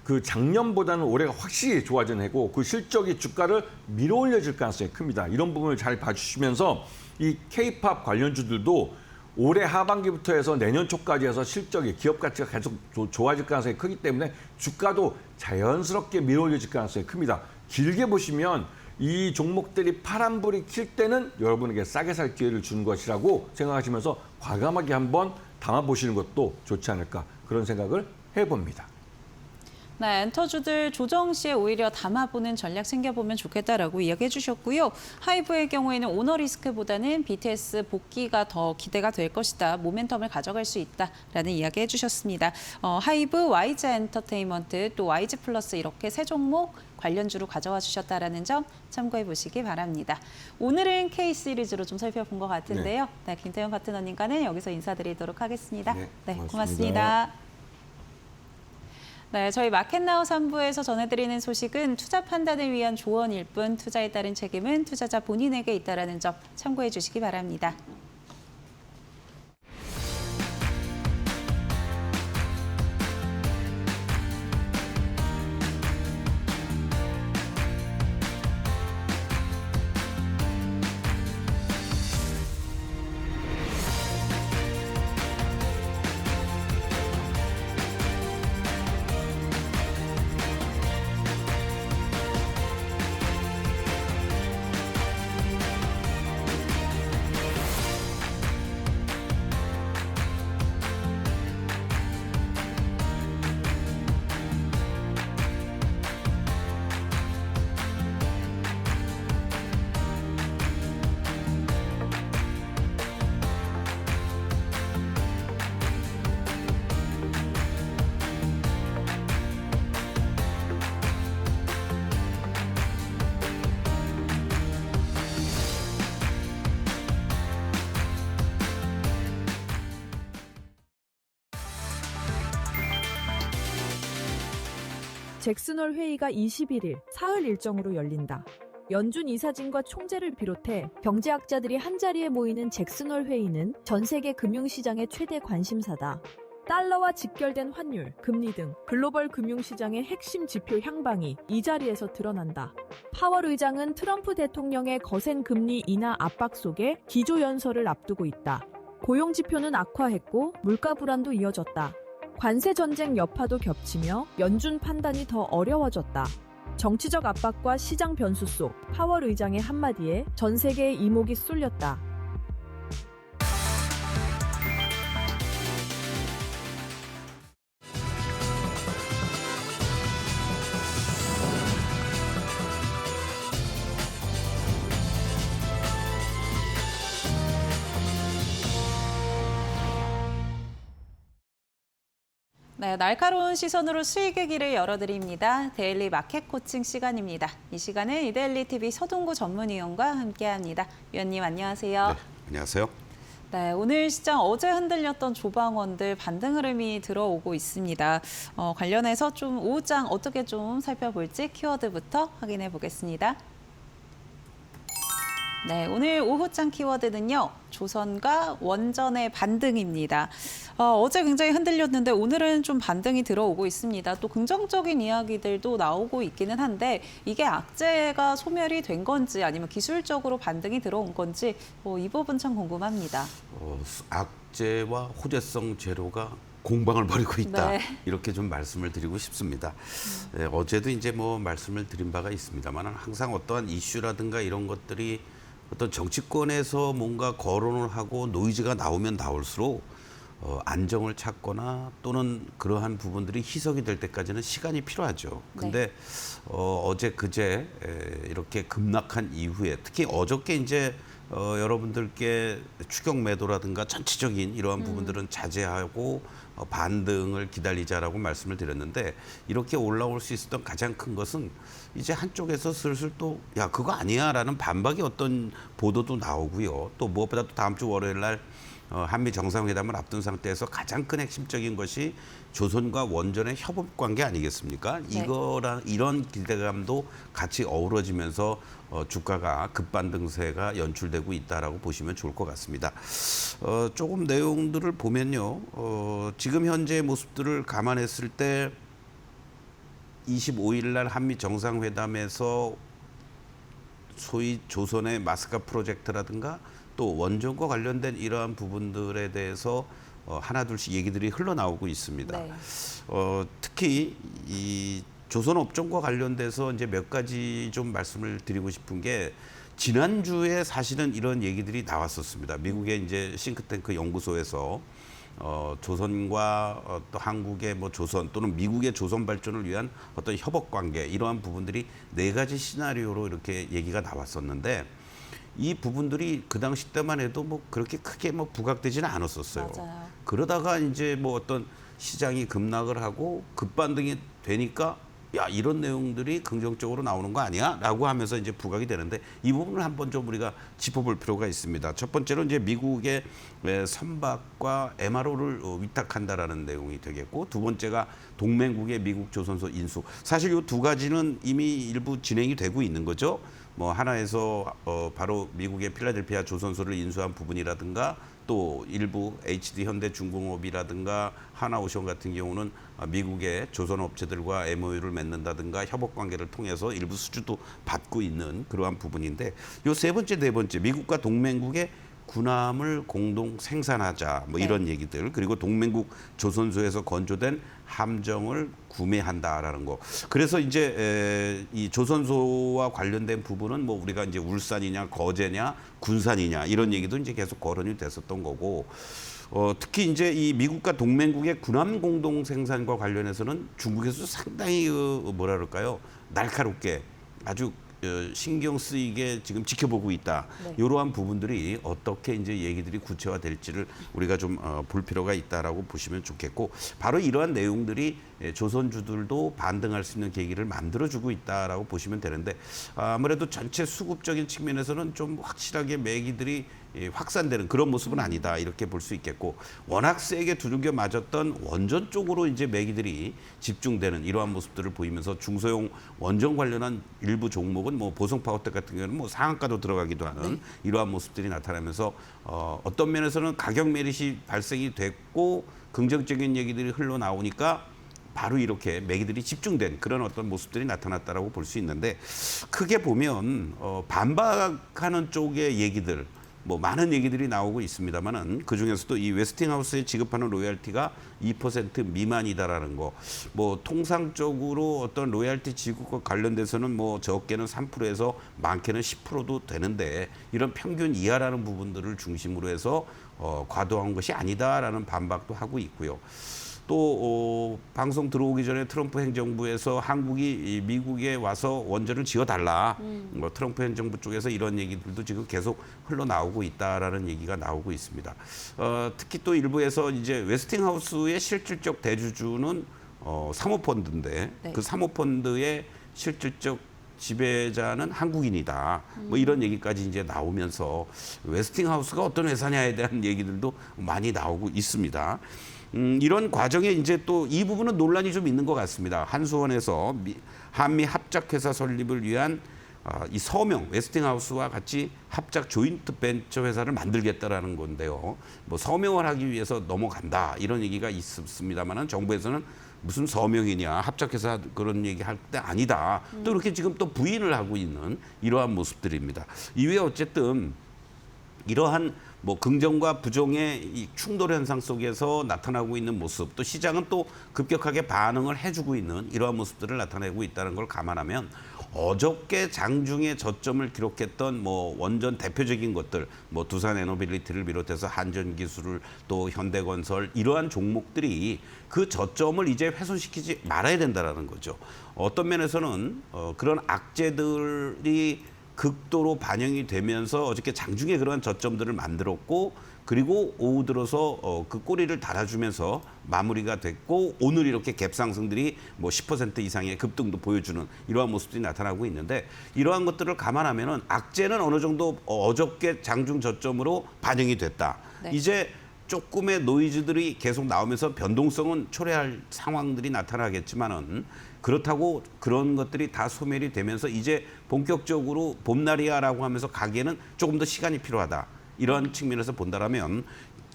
그 작년보다는 올해가 확실히 좋아진 해고, 그 실적이 주가를 밀어 올려질 가능성이 큽니다. 이런 부분을 잘 봐주시면서 이 K-팝 관련주들도 올해 하반기부터 해서 내년 초까지 해서 실적이, 기업 가치가 계속 좋아질 가능성이 크기 때문에 주가도 자연스럽게 밀어 올려질 가능성이 큽니다. 길게 보시면 이 종목들이 파란불이 킬 때는 여러분에게 싸게 살 기회를 주는 것이라고 생각하시면서 과감하게 한번 담아보시는 것도 좋지 않을까, 그런 생각을 해봅니다. 네, 엔터주들 조정 시에 오히려 담아보는 전략 챙겨보면 좋겠다라고 이야기해 주셨고요. 하이브의 경우에는 오너 리스크보다는 BTS 복귀가 더 기대가 될 것이다. 모멘텀을 가져갈 수 있다라는 이야기 해주셨습니다. 하이브, YG 엔터테인먼트, 또 YG 플러스 이렇게 세 종목 관련주로 가져와 주셨다라는 점 참고해 보시기 바랍니다. 오늘은 K 시리즈로 좀 살펴본 것 같은데요. 네, 김태현 파트너님과는 여기서 인사드리도록 하겠습니다. 네, 고맙습니다. 네, 저희 마켓나우 3부에서 전해드리는 소식은 투자 판단을 위한 조언일 뿐 투자에 따른 책임은 투자자 본인에게 있다는 점 참고해 주시기 바랍니다. 잭슨홀 회의가 21일 사흘 일정으로 열린다. 연준 이사진과 총재를 비롯해 경제학자들이 한자리에 모이는 잭슨홀 회의는 전 세계 금융시장의 최대 관심사다. 달러와 직결된 환율, 금리 등 글로벌 금융시장의 핵심 지표 향방이 이 자리에서 드러난다. 파월 의장은 트럼프 대통령의 거센 금리 인하 압박 속에 기조연설을 앞두고 있다. 고용 지표는 악화했고 물가 불안도 이어졌다. 관세 전쟁 여파도 겹치며 연준 판단이 더 어려워졌다. 정치적 압박과 시장 변수 속 파월 의장의 한마디에 전 세계의 이목이 쏠렸다. 네, 날카로운 시선으로 수익의 길을 열어드립니다. 데일리 마켓 코칭 시간입니다. 이 시간은 이데일리 TV 서동구 전문위원과 함께합니다. 위원님 안녕하세요. 네, 안녕하세요. 네, 오늘 시장 어제 흔들렸던 조방원들 반등 흐름이 들어오고 있습니다. 관련해서 좀 오후장 어떻게 좀 살펴볼지 키워드부터 확인해 보겠습니다. 네, 오늘 오후장 키워드는요. 조선과 원전의 반등입니다. 어제 굉장히 흔들렸는데 오늘은 좀 반등이 들어오고 있습니다. 또 긍정적인 이야기들도 나오고 있기는 한데 이게 악재가 소멸이 된 건지 아니면 기술적으로 반등이 들어온 건지 이 부분 참 궁금합니다. 악재와 호재성 재료가 공방을 벌이고 있다. 네. 이렇게 좀 말씀을 드리고 싶습니다. 네, 어제도 이제 뭐 말씀을 드린 바가 있습니다만 항상 어떠한 이슈라든가 이런 것들이 어떤 정치권에서 뭔가 거론을 하고 노이즈가 나오면 나올수록 안정을 찾거나 또는 그러한 부분들이 희석이 될 때까지는 시간이 필요하죠. 근데 어제 그제 이렇게 급락한 이후에 특히 어저께 이제 여러분들께 추격 매도라든가 전체적인 이러한 부분들은 자제하고 반등을 기다리자라고 말씀을 드렸는데 이렇게 올라올 수 있었던 가장 큰 것은 이제 한쪽에서 슬슬 또 야 그거 아니야라는 반박의 어떤 보도도 나오고요. 또 무엇보다 또 다음 주 월요일 날 한미 정상회담을 앞둔 상태에서 가장 큰 핵심적인 것이 조선과 원전의 협업 관계 아니겠습니까? 네. 이런 기대감도 같이 어우러지면서 주가가 급반등세가 연출되고 있다라고 보시면 좋을 것 같습니다. 조금 내용들을 보면요. 지금 현재의 모습들을 감안했을 때 25일 날 한미 정상회담에서 소위 조선의 마스카 프로젝트라든가 또 원전과 관련된 이러한 부분들에 대해서 하나둘씩 얘기들이 흘러나오고 있습니다. 네. 특히 이 조선 업종과 관련돼서 이제 몇 가지 좀 말씀을 드리고 싶은 게 지난주에 사실은 이런 얘기들이 나왔었습니다. 미국의 이제 싱크탱크 연구소에서 조선과 또 한국의 뭐 조선 또는 미국의 조선 발전을 위한 어떤 협업 관계 이러한 부분들이 4가지 시나리오로 이렇게 얘기가 나왔었는데 이 부분들이 그 당시 때만 해도 뭐 그렇게 크게 뭐 부각되지는 않았었어요. 맞아요. 그러다가 이제 뭐 어떤 시장이 급락을 하고 급반등이 되니까 야 이런 내용들이 긍정적으로 나오는 거 아니야? 라고 하면서 이제 부각이 되는데 이 부분을 한번 좀 우리가 짚어볼 필요가 있습니다. 첫 번째로 이제 미국의 선박과 MRO를 위탁한다라는 내용이 되겠고 두 번째가 동맹국의 미국 조선소 인수. 사실 이 2가지는 이미 일부 진행이 되고 있는 거죠. 뭐 하나에서 바로 미국의 필라델피아 조선소를 인수한 부분이라든가 또 일부 HD 현대중공업이라든가 하나오션 같은 경우는 미국의 조선업체들과 MOU를 맺는다든가 협업관계를 통해서 일부 수주도 받고 있는 그러한 부분인데 요 3번째, 4번째 미국과 동맹국의 군함을 공동 생산하자 뭐 이런 얘기들 그리고 동맹국 조선소에서 건조된 함정을 구매한다라는 거. 그래서 이제 이 조선소와 관련된 부분은 뭐 우리가 이제 울산이냐 거제냐 군산이냐 이런 얘기도 이제 계속 거론이 됐었던 거고 특히 이제 이 미국과 동맹국의 군함 공동 생산과 관련해서는 중국에서 상당히 뭐라 그럴까요? 날카롭게 아주 신경 쓰이게 지금 지켜보고 있다. 네. 이러한 부분들이 어떻게 이제 얘기들이 구체화될지를 우리가 좀 볼 필요가 있다라고 보시면 좋겠고 바로 이러한 내용들이 조선주들도 반등할 수 있는 계기를 만들어주고 있다라고 보시면 되는데 아무래도 전체 수급적인 측면에서는 좀 확실하게 매기들이 확산되는 그런 모습은 아니다 이렇게 볼 수 있겠고 워낙 세게 두들겨 맞았던 원전 쪽으로 이제 매기들이 집중되는 이러한 모습들을 보이면서 중소형 원전 관련한 일부 종목은 뭐 보성 파워텍 같은 경우는 뭐 상한가도 들어가기도 하는 이러한 모습들이 나타나면서 어떤 면에서는 가격 메릿이 발생이 됐고 긍정적인 얘기들이 흘러나오니까 바로 이렇게 매기들이 집중된 그런 어떤 모습들이 나타났다라고 볼 수 있는데 크게 보면 반박하는 쪽의 얘기들 뭐 많은 얘기들이 나오고 있습니다만은 그 중에서도 이 웨스팅하우스에 지급하는 로열티가 2% 미만이다라는 거. 뭐 통상적으로 어떤 로열티 지급과 관련돼서는 뭐 적게는 3%에서 많게는 10%도 되는데 이런 평균 이하라는 부분들을 중심으로 해서 과도한 것이 아니다라는 반박도 하고 있고요. 또 방송 들어오기 전에 트럼프 행정부에서 한국이 미국에 와서 원전을 지어달라. 뭐 트럼프 행정부 쪽에서 이런 얘기들도 지금 계속 흘러나오고 있다라는 얘기가 나오고 있습니다. 특히 또 일부에서 이제 웨스팅하우스의 실질적 대주주는 사모펀드인데 네. 그 사모펀드의 실질적 지배자는 한국인이다. 뭐 이런 얘기까지 이제 나오면서 웨스팅하우스가 어떤 회사냐에 대한 얘기들도 많이 나오고 있습니다. 이런 과정에 이제 또 이 부분은 논란이 좀 있는 것 같습니다. 한수원에서 한미 합작회사 설립을 위한 이 서명, 웨스팅하우스와 같이 합작 조인트 벤처 회사를 만들겠다라는 건데요. 뭐 서명을 하기 위해서 넘어간다 이런 얘기가 있습니다만은 정부에서는 무슨 서명이냐 합작회사 그런 얘기할 때 아니다. 또 이렇게 지금 또 부인을 하고 있는 이러한 모습들입니다. 이외에 어쨌든 이러한 뭐 긍정과 부정의 이 충돌 현상 속에서 나타나고 있는 모습, 또 시장은 또 급격하게 반응을 해주고 있는 이러한 모습들을 나타내고 있다는 걸 감안하면 어저께 장중에 저점을 기록했던 뭐 원전 대표적인 것들, 뭐 두산 에너빌리티를 비롯해서 한전기술을 또 현대건설 이러한 종목들이 그 저점을 이제 훼손시키지 말아야 된다라는 거죠. 어떤 면에서는 그런 악재들이 극도로 반영이 되면서 어저께 장중에 그런 저점들을 만들었고 그리고 오후 들어서 그 꼬리를 달아주면서 마무리가 됐고 오늘 이렇게 갭 상승들이 뭐 10% 이상의 급등도 보여주는 이러한 모습들이 나타나고 있는데 이러한 것들을 감안하면은 악재는 어느 정도 어저께 장중 저점으로 반영이 됐다. 네. 이제 조금의 노이즈들이 계속 나오면서 변동성은 초래할 상황들이 나타나겠지만은 그렇다고 그런 것들이 다 소멸이 되면서 이제 본격적으로 봄날이야라고 하면서 가기에는 조금 더 시간이 필요하다. 이런 측면에서 본다라면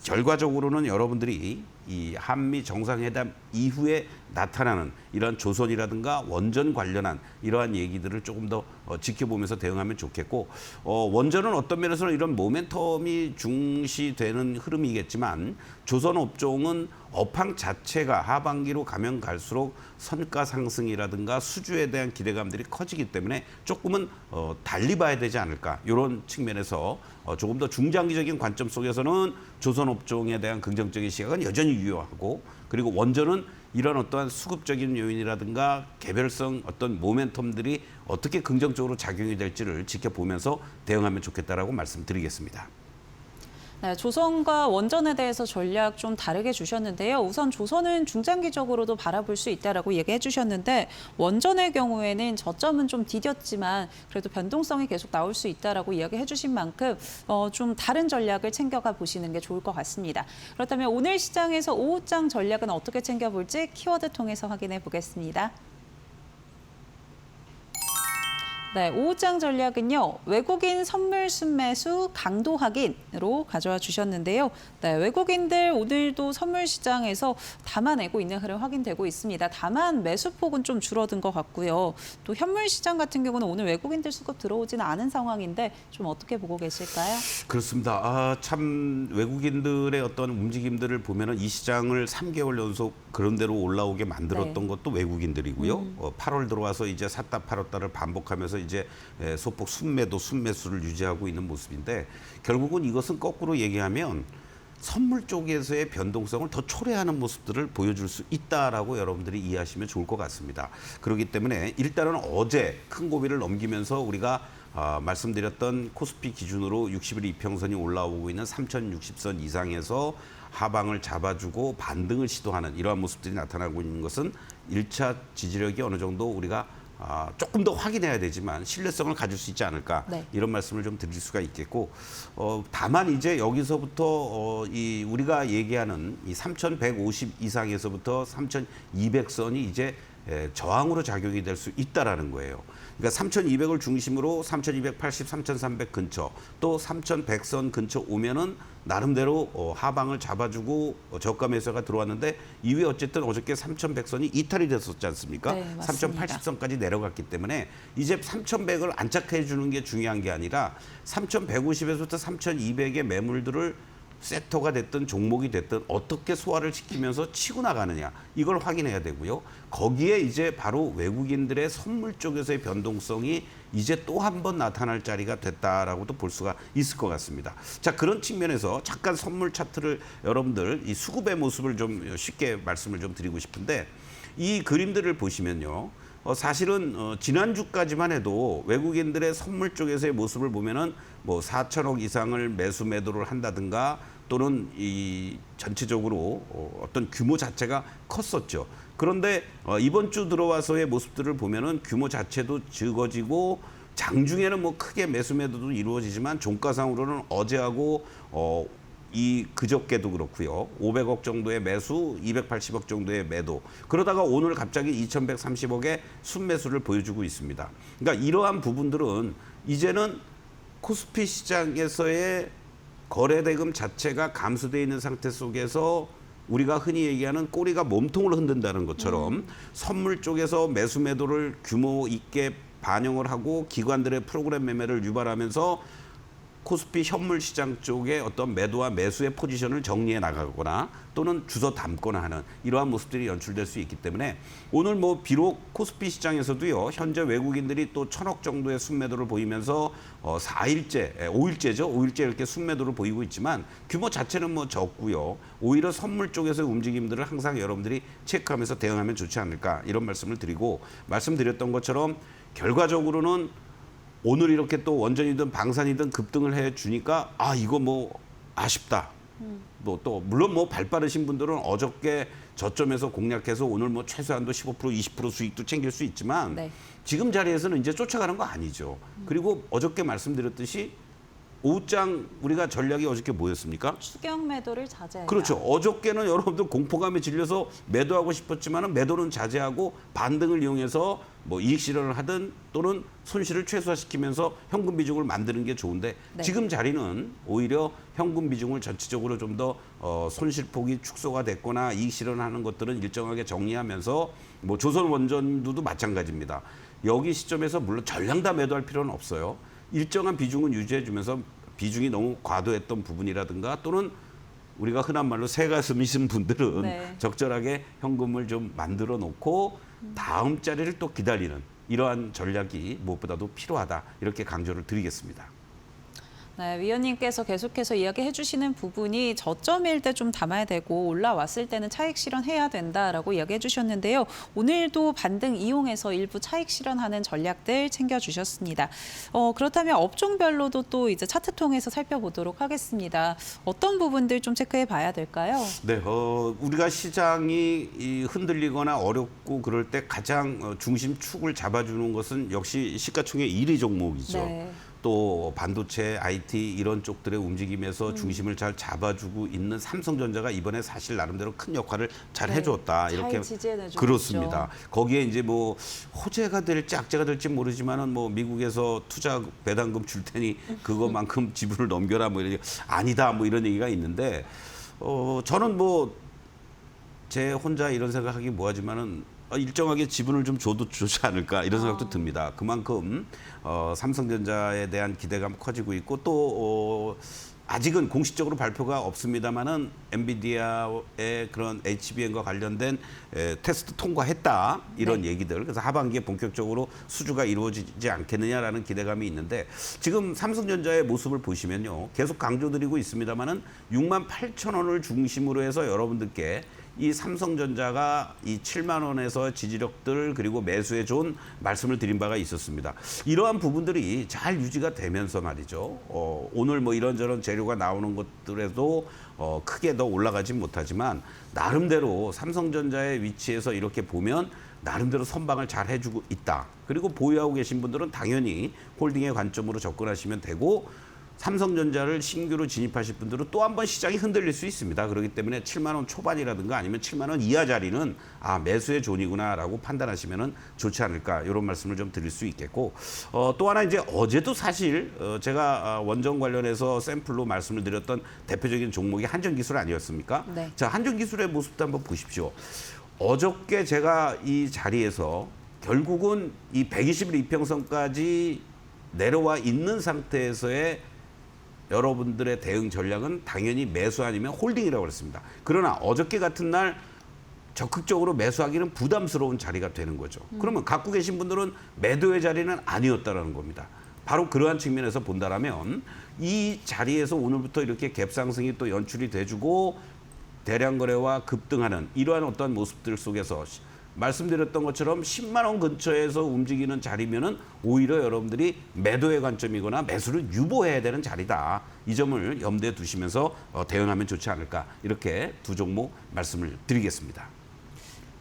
결과적으로는 여러분들이 이 한미 정상회담 이후에 나타나는 이러한 조선이라든가 원전 관련한 이러한 얘기들을 조금 더 지켜보면서 대응하면 좋겠고 원전은 어떤 면에서는 이런 모멘텀이 중시되는 흐름이겠지만 조선 업종은 업황 자체가 하반기로 가면 갈수록 선가 상승이라든가 수주에 대한 기대감들이 커지기 때문에 조금은 달리 봐야 되지 않을까 이런 측면에서 조금 더 중장기적인 관점 속에서는 조선 업종에 대한 긍정적인 시각은 여전히 유효하고 그리고 원전은 이런 어떠한 수급적인 요인이라든가 개별성 어떤 모멘텀들이 어떻게 긍정적으로 작용이 될지를 지켜보면서 대응하면 좋겠다라고 말씀드리겠습니다. 네, 조선과 원전에 대해서 전략 좀 다르게 주셨는데요. 우선 조선은 중장기적으로도 바라볼 수 있다라고 얘기해 주셨는데 원전의 경우에는 저점은 좀 디뎠지만 그래도 변동성이 계속 나올 수 있다라고 이야기해 주신 만큼 좀 다른 전략을 챙겨가 보시는 게 좋을 것 같습니다. 그렇다면 오늘 시장에서 오후장 전략은 어떻게 챙겨볼지 키워드 통해서 확인해 보겠습니다. 네, 오후장 전략은요. 외국인 선물 순매수 강도 확인으로 가져와 주셨는데요. 네, 외국인들 오늘도 선물 시장에서 담아내고 있는 흐름 확인되고 있습니다. 다만 매수폭은 좀 줄어든 것 같고요. 또 현물 시장 같은 경우는 오늘 외국인들 수급 들어오지는 않은 상황인데 좀 어떻게 보고 계실까요? 그렇습니다. 참 외국인들의 어떤 움직임들을 보면은 이 시장을 3개월 연속 그런 대로 올라오게 만들었던 것도 외국인들이고요. 8월 들어와서 이제 샀다 팔았다를 반복하면서 이제 소폭 순매도 순매수를 유지하고 있는 모습인데 결국은 이것은 거꾸로 얘기하면 선물 쪽에서의 변동성을 더 초래하는 모습들을 보여줄 수 있다라고 여러분들이 이해하시면 좋을 것 같습니다. 그렇기 때문에 일단은 어제 큰 고비를 넘기면서 우리가 말씀드렸던 코스피 기준으로 60일 이평선이 올라오고 있는 3060선 이상에서 하방을 잡아주고 반등을 시도하는 이러한 모습들이 나타나고 있는 것은 1차 지지력이 어느 정도 우리가 조금 더 확인해야 되지만 신뢰성을 가질 수 있지 않을까 네. 이런 말씀을 좀 드릴 수가 있겠고 다만 이제 여기서부터 이 우리가 얘기하는 이 3,150 이상에서부터 3,200선이 이제 저항으로 작용이 될 수 있다라는 거예요. 그러니까 3,200을 중심으로 3,280, 3,300 근처 또 3,100선 근처 오면은 나름대로 하방을 잡아주고 저가 매수가 들어왔는데 이후에 어쨌든 어저께 3,100선이 이탈이 됐었지 않습니까? 네, 맞습니다. 3,080선까지 내려갔기 때문에 이제 3,100을 안착해 주는 게 중요한 게 아니라 3,150에서부터 3,200의 매물들을 섹터가 됐든 종목이 됐든 어떻게 소화를 시키면서 치고 나가느냐 이걸 확인해야 되고요. 거기에 이제 바로 외국인들의 선물 쪽에서의 변동성이 이제 또 한 번 나타날 자리가 됐다라고도 볼 수가 있을 것 같습니다. 자, 그런 측면에서 잠깐 선물 차트를 여러분들 이 수급의 모습을 좀 쉽게 말씀을 좀 드리고 싶은데 이 그림들을 보시면요. 사실은 지난주까지만 해도 외국인들의 선물 쪽에서의 모습을 보면은 뭐 4천억 이상을 매수 매도를 한다든가 또는 이 전체적으로 어떤 규모 자체가 컸었죠. 그런데 이번 주 들어와서의 모습들을 보면은 규모 자체도 적어지고 장중에는 뭐 크게 매수 매도도 이루어지지만 종가상으로는 어제하고 이 그저께도 그렇고요. 500억 정도의 매수, 280억 정도의 매도. 그러다가 오늘 갑자기 2,130억의 순매수를 보여주고 있습니다. 그러니까 이러한 부분들은 이제는 코스피 시장에서의 거래대금 자체가 감소되어 있는 상태 속에서 우리가 흔히 얘기하는 꼬리가 몸통을 흔든다는 것처럼 선물 쪽에서 매수 매도를 규모 있게 반영을 하고 기관들의 프로그램 매매를 유발하면서 코스피 현물 시장 쪽에 어떤 매도와 매수의 포지션을 정리해 나가거나 또는 주워 담거나 하는 이러한 모습들이 연출될 수 있기 때문에 오늘 뭐 비록 코스피 시장에서도요 현재 외국인들이 또 1,000억 정도의 순매도를 보이면서 5일째 이렇게 순매도를 보이고 있지만 규모 자체는 뭐 적고요. 오히려 선물 쪽에서의 움직임들을 항상 여러분들이 체크하면서 대응하면 좋지 않을까 이런 말씀을 드리고 말씀드렸던 것처럼 결과적으로는 오늘 이렇게 또 원전이든 방산이든 급등을 해 주니까 아 이거 뭐 아쉽다. 또 물론 뭐 발 빠르신 분들은 어저께 저점에서 공략해서 오늘 뭐 최소한도 15% 20% 수익도 챙길 수 있지만 네. 지금 자리에서는 이제 쫓아가는 거 아니죠. 그리고 어저께 말씀드렸듯이 오후장 우리가 전략이 어저께 뭐였습니까? 추경 매도를 자제한다. 그렇죠. 어저께는 여러분들 공포감에 질려서 매도하고 싶었지만 매도는 자제하고 반등을 이용해서 뭐 이익 실현을 하든 또는 손실을 최소화시키면서 현금 비중을 만드는 게 좋은데 네. 지금 자리는 오히려 현금 비중을 전체적으로 좀 더 손실폭이 축소가 됐거나 이익 실현하는 것들은 일정하게 정리하면서 뭐 조선원전도 마찬가지입니다. 여기 시점에서 물론 전량 다 매도할 필요는 없어요. 일정한 비중은 유지해주면서 비중이 너무 과도했던 부분이라든가 또는 우리가 흔한 말로 새가슴이신 분들은 네. 적절하게 현금을 좀 만들어 놓고 다음 자리를 또 기다리는 이러한 전략이 무엇보다도 필요하다 이렇게 강조를 드리겠습니다. 네, 위원님께서 계속해서 이야기해 주시는 부분이 저점일 때 좀 담아야 되고 올라왔을 때는 차익 실현해야 된다라고 이야기해 주셨는데요. 오늘도 반등 이용해서 일부 차익 실현하는 전략들 챙겨주셨습니다. 그렇다면 업종별로도 또 이제 차트 통해서 살펴보도록 하겠습니다. 어떤 부분들 좀 체크해 봐야 될까요? 네, 우리가 시장이 흔들리거나 어렵고 그럴 때 가장 중심축을 잡아주는 것은 역시 시가총액 1위 종목이죠. 네. 또 반도체, IT 이런 쪽들의 움직임에서 중심을 잘 잡아주고 있는 삼성전자가 이번에 사실 나름대로 큰 역할을 잘 네, 해줬다 잘 이렇게 지지해내주고 그렇습니다. 있죠. 거기에 이제 뭐 호재가 될지 악재가 될지 모르지만은 뭐 미국에서 투자 배당금 줄 테니 그것만큼 지분을 넘겨라 뭐 이런 아니다 뭐 이런 얘기가 있는데 저는 뭐 제 혼자 이런 생각하기 뭐하지만은. 일정하게 지분을 좀 줘도 좋지 않을까 이런 생각도 듭니다. 그만큼 삼성전자에 대한 기대감 커지고 있고 또 아직은 공식적으로 발표가 없습니다만은 엔비디아의 그런 HBM과 관련된 테스트 통과했다 이런 얘기들. 그래서 하반기에 본격적으로 수주가 이루어지지 않겠느냐라는 기대감이 있는데 지금 삼성전자의 모습을 보시면요. 계속 강조드리고 있습니다만은 68,000원을 중심으로 해서 여러분들께 이 삼성전자가 이 7만 원에서 지지력들 그리고 매수에 좋은 말씀을 드린 바가 있었습니다. 이러한 부분들이 잘 유지가 되면서 말이죠. 오늘 뭐 이런저런 재료가 나오는 것들에도 크게 더 올라가진 못하지만 나름대로 삼성전자의 위치에서 이렇게 보면 나름대로 선방을 잘 해주고 있다. 그리고 보유하고 계신 분들은 당연히 홀딩의 관점으로 접근하시면 되고 삼성전자를 신규로 진입하실 분들은 또 한 번 시장이 흔들릴 수 있습니다. 그렇기 때문에 7만 원 초반이라든가 아니면 7만 원 이하 자리는 매수의 존이구나라고 판단하시면 좋지 않을까 이런 말씀을 좀 드릴 수 있겠고 또 하나 이제 어제도 사실 제가 원전 관련해서 샘플로 말씀을 드렸던 대표적인 종목이 한전기술 아니었습니까? 네. 자, 한전기술의 모습도 한번 보십시오. 어저께 제가 이 자리에서 결국은 이 120일 이평선까지 내려와 있는 상태에서의 여러분들의 대응 전략은 당연히 매수 아니면 홀딩이라고 그랬습니다. 그러나 어저께 같은 날 적극적으로 매수하기는 부담스러운 자리가 되는 거죠. 그러면 갖고 계신 분들은 매도의 자리는 아니었다라는 겁니다. 바로 그러한 측면에서 본다라면 이 자리에서 오늘부터 이렇게 갭 상승이 또 연출이 돼주고 대량 거래와 급등하는 이러한 어떠한 모습들 속에서 말씀드렸던 것처럼 10만 원 근처에서 움직이는 자리면은 오히려 여러분들이 매도의 관점이거나 매수를 유보해야 되는 자리다. 이 점을 염두에 두시면서 대응하면 좋지 않을까 이렇게 두 종목 말씀을 드리겠습니다.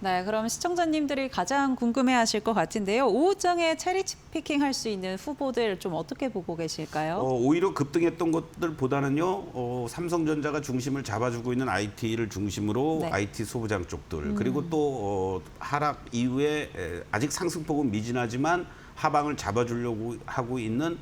네, 그럼 시청자님들이 가장 궁금해하실 것 같은데요. 오후장에 체리 피킹 할 수 있는 후보들 좀 어떻게 보고 계실까요? 오히려 급등했던 것들보다는요. 삼성전자가 중심을 잡아주고 있는 IT를 중심으로 네. IT 소부장 쪽들 그리고 또 하락 이후에 아직 상승폭은 미진하지만 하방을 잡아주려고 하고 있는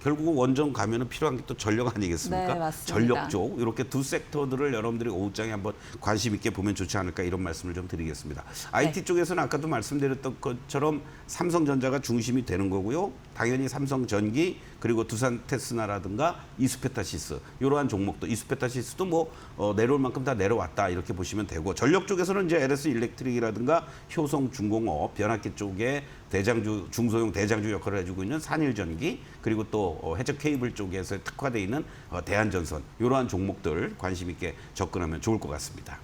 결국은 원전 가면은 필요한 게 또 전력 아니겠습니까? 네, 맞습니다. 전력 쪽 이렇게 두 섹터들을 여러분들이 오후장에 한번 관심 있게 보면 좋지 않을까 이런 말씀을 좀 드리겠습니다. IT 쪽에서는 아까도 말씀드렸던 것처럼 삼성전자가 중심이 되는 거고요. 당연히 삼성전기 그리고 두산 테스나라든가 이수페타시스 이러한 종목도 이수페타시스도 뭐 내려올 만큼 다 내려왔다 이렇게 보시면 되고 전력 쪽에서는 이제 LS 일렉트릭이라든가 효성중공업 변압기 쪽에 대장주 중소형 대장주 역할을 해주고 있는 산일전기 그리고 또 해적 케이블 쪽에서 특화되어 있는 대한전선 이러한 종목들 관심 있게 접근하면 좋을 것 같습니다.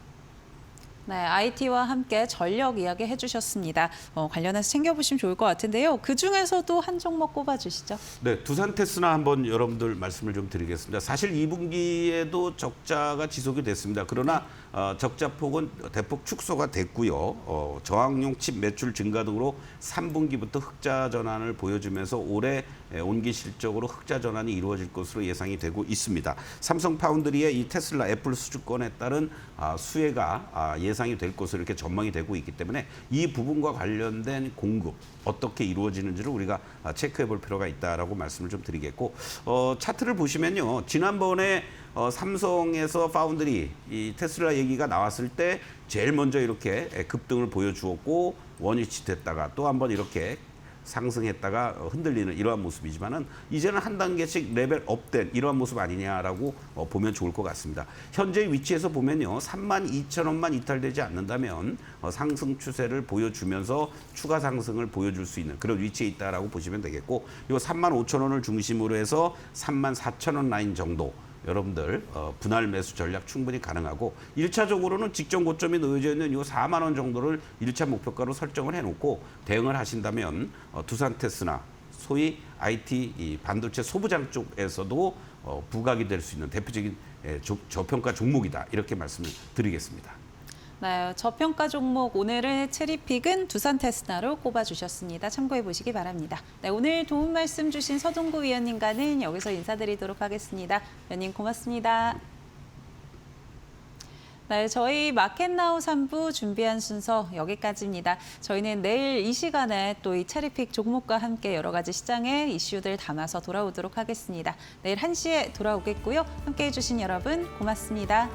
네, IT와 함께 전력 이야기 해주셨습니다. 관련해서 챙겨보시면 좋을 것 같은데요. 그중에서도 한 종목 꼽아주시죠. 네, 두산 테스나 한번 여러분들 말씀을 좀 드리겠습니다. 사실 2분기에도 적자가 지속이 됐습니다. 그러나 적자 폭은 대폭 축소가 됐고요. 저항용 칩 매출 증가 등으로 3분기부터 흑자 전환을 보여주면서 올해 온기 실적으로 흑자 전환이 이루어질 것으로 예상이 되고 있습니다. 삼성 파운드리의 이 테슬라 애플 수주권에 따른 수혜가 예상이 될 것으로 이렇게 전망이 되고 있기 때문에 이 부분과 관련된 공급 어떻게 이루어지는지를 우리가 체크해 볼 필요가 있다라고 말씀을 좀 드리겠고 차트를 보시면요. 지난번에 삼성에서 파운드리 이 테슬라 얘기가 나왔을 때 제일 먼저 이렇게 급등을 보여주었고 원위치 됐다가 또 한번 이렇게 상승했다가 흔들리는 이러한 모습이지만은 이제는 한 단계씩 레벨 업된 이러한 모습 아니냐라고 보면 좋을 것 같습니다. 현재 위치에서 보면요. 32,000원만 이탈되지 않는다면 상승 추세를 보여주면서 추가 상승을 보여줄 수 있는 그런 위치에 있다라고 보시면 되겠고 이 35,000원을 중심으로 해서 34,000원 라인 정도 여러분들 분할 매수 전략 충분히 가능하고 1차적으로는 직전 고점이 놓여져 있는 이 4만 원 정도를 1차 목표가로 설정을 해놓고 대응을 하신다면 두산 테스나 소위 IT 이 반도체 소부장 쪽에서도 부각이 될 수 있는 대표적인 저평가 종목이다 이렇게 말씀을 드리겠습니다. 네, 저평가 종목 오늘의 체리픽은 두산 테스나로 꼽아주셨습니다. 참고해 보시기 바랍니다. 네, 오늘 도움 말씀 주신 서동구 위원님과는 여기서 인사드리도록 하겠습니다. 위원님 고맙습니다. 네, 저희 마켓나우 3부 준비한 순서 여기까지입니다. 저희는 내일 이 시간에 또 이 체리픽 종목과 함께 여러 가지 시장의 이슈들 담아서 돌아오도록 하겠습니다. 내일 1시에 돌아오겠고요. 함께해 주신 여러분 고맙습니다.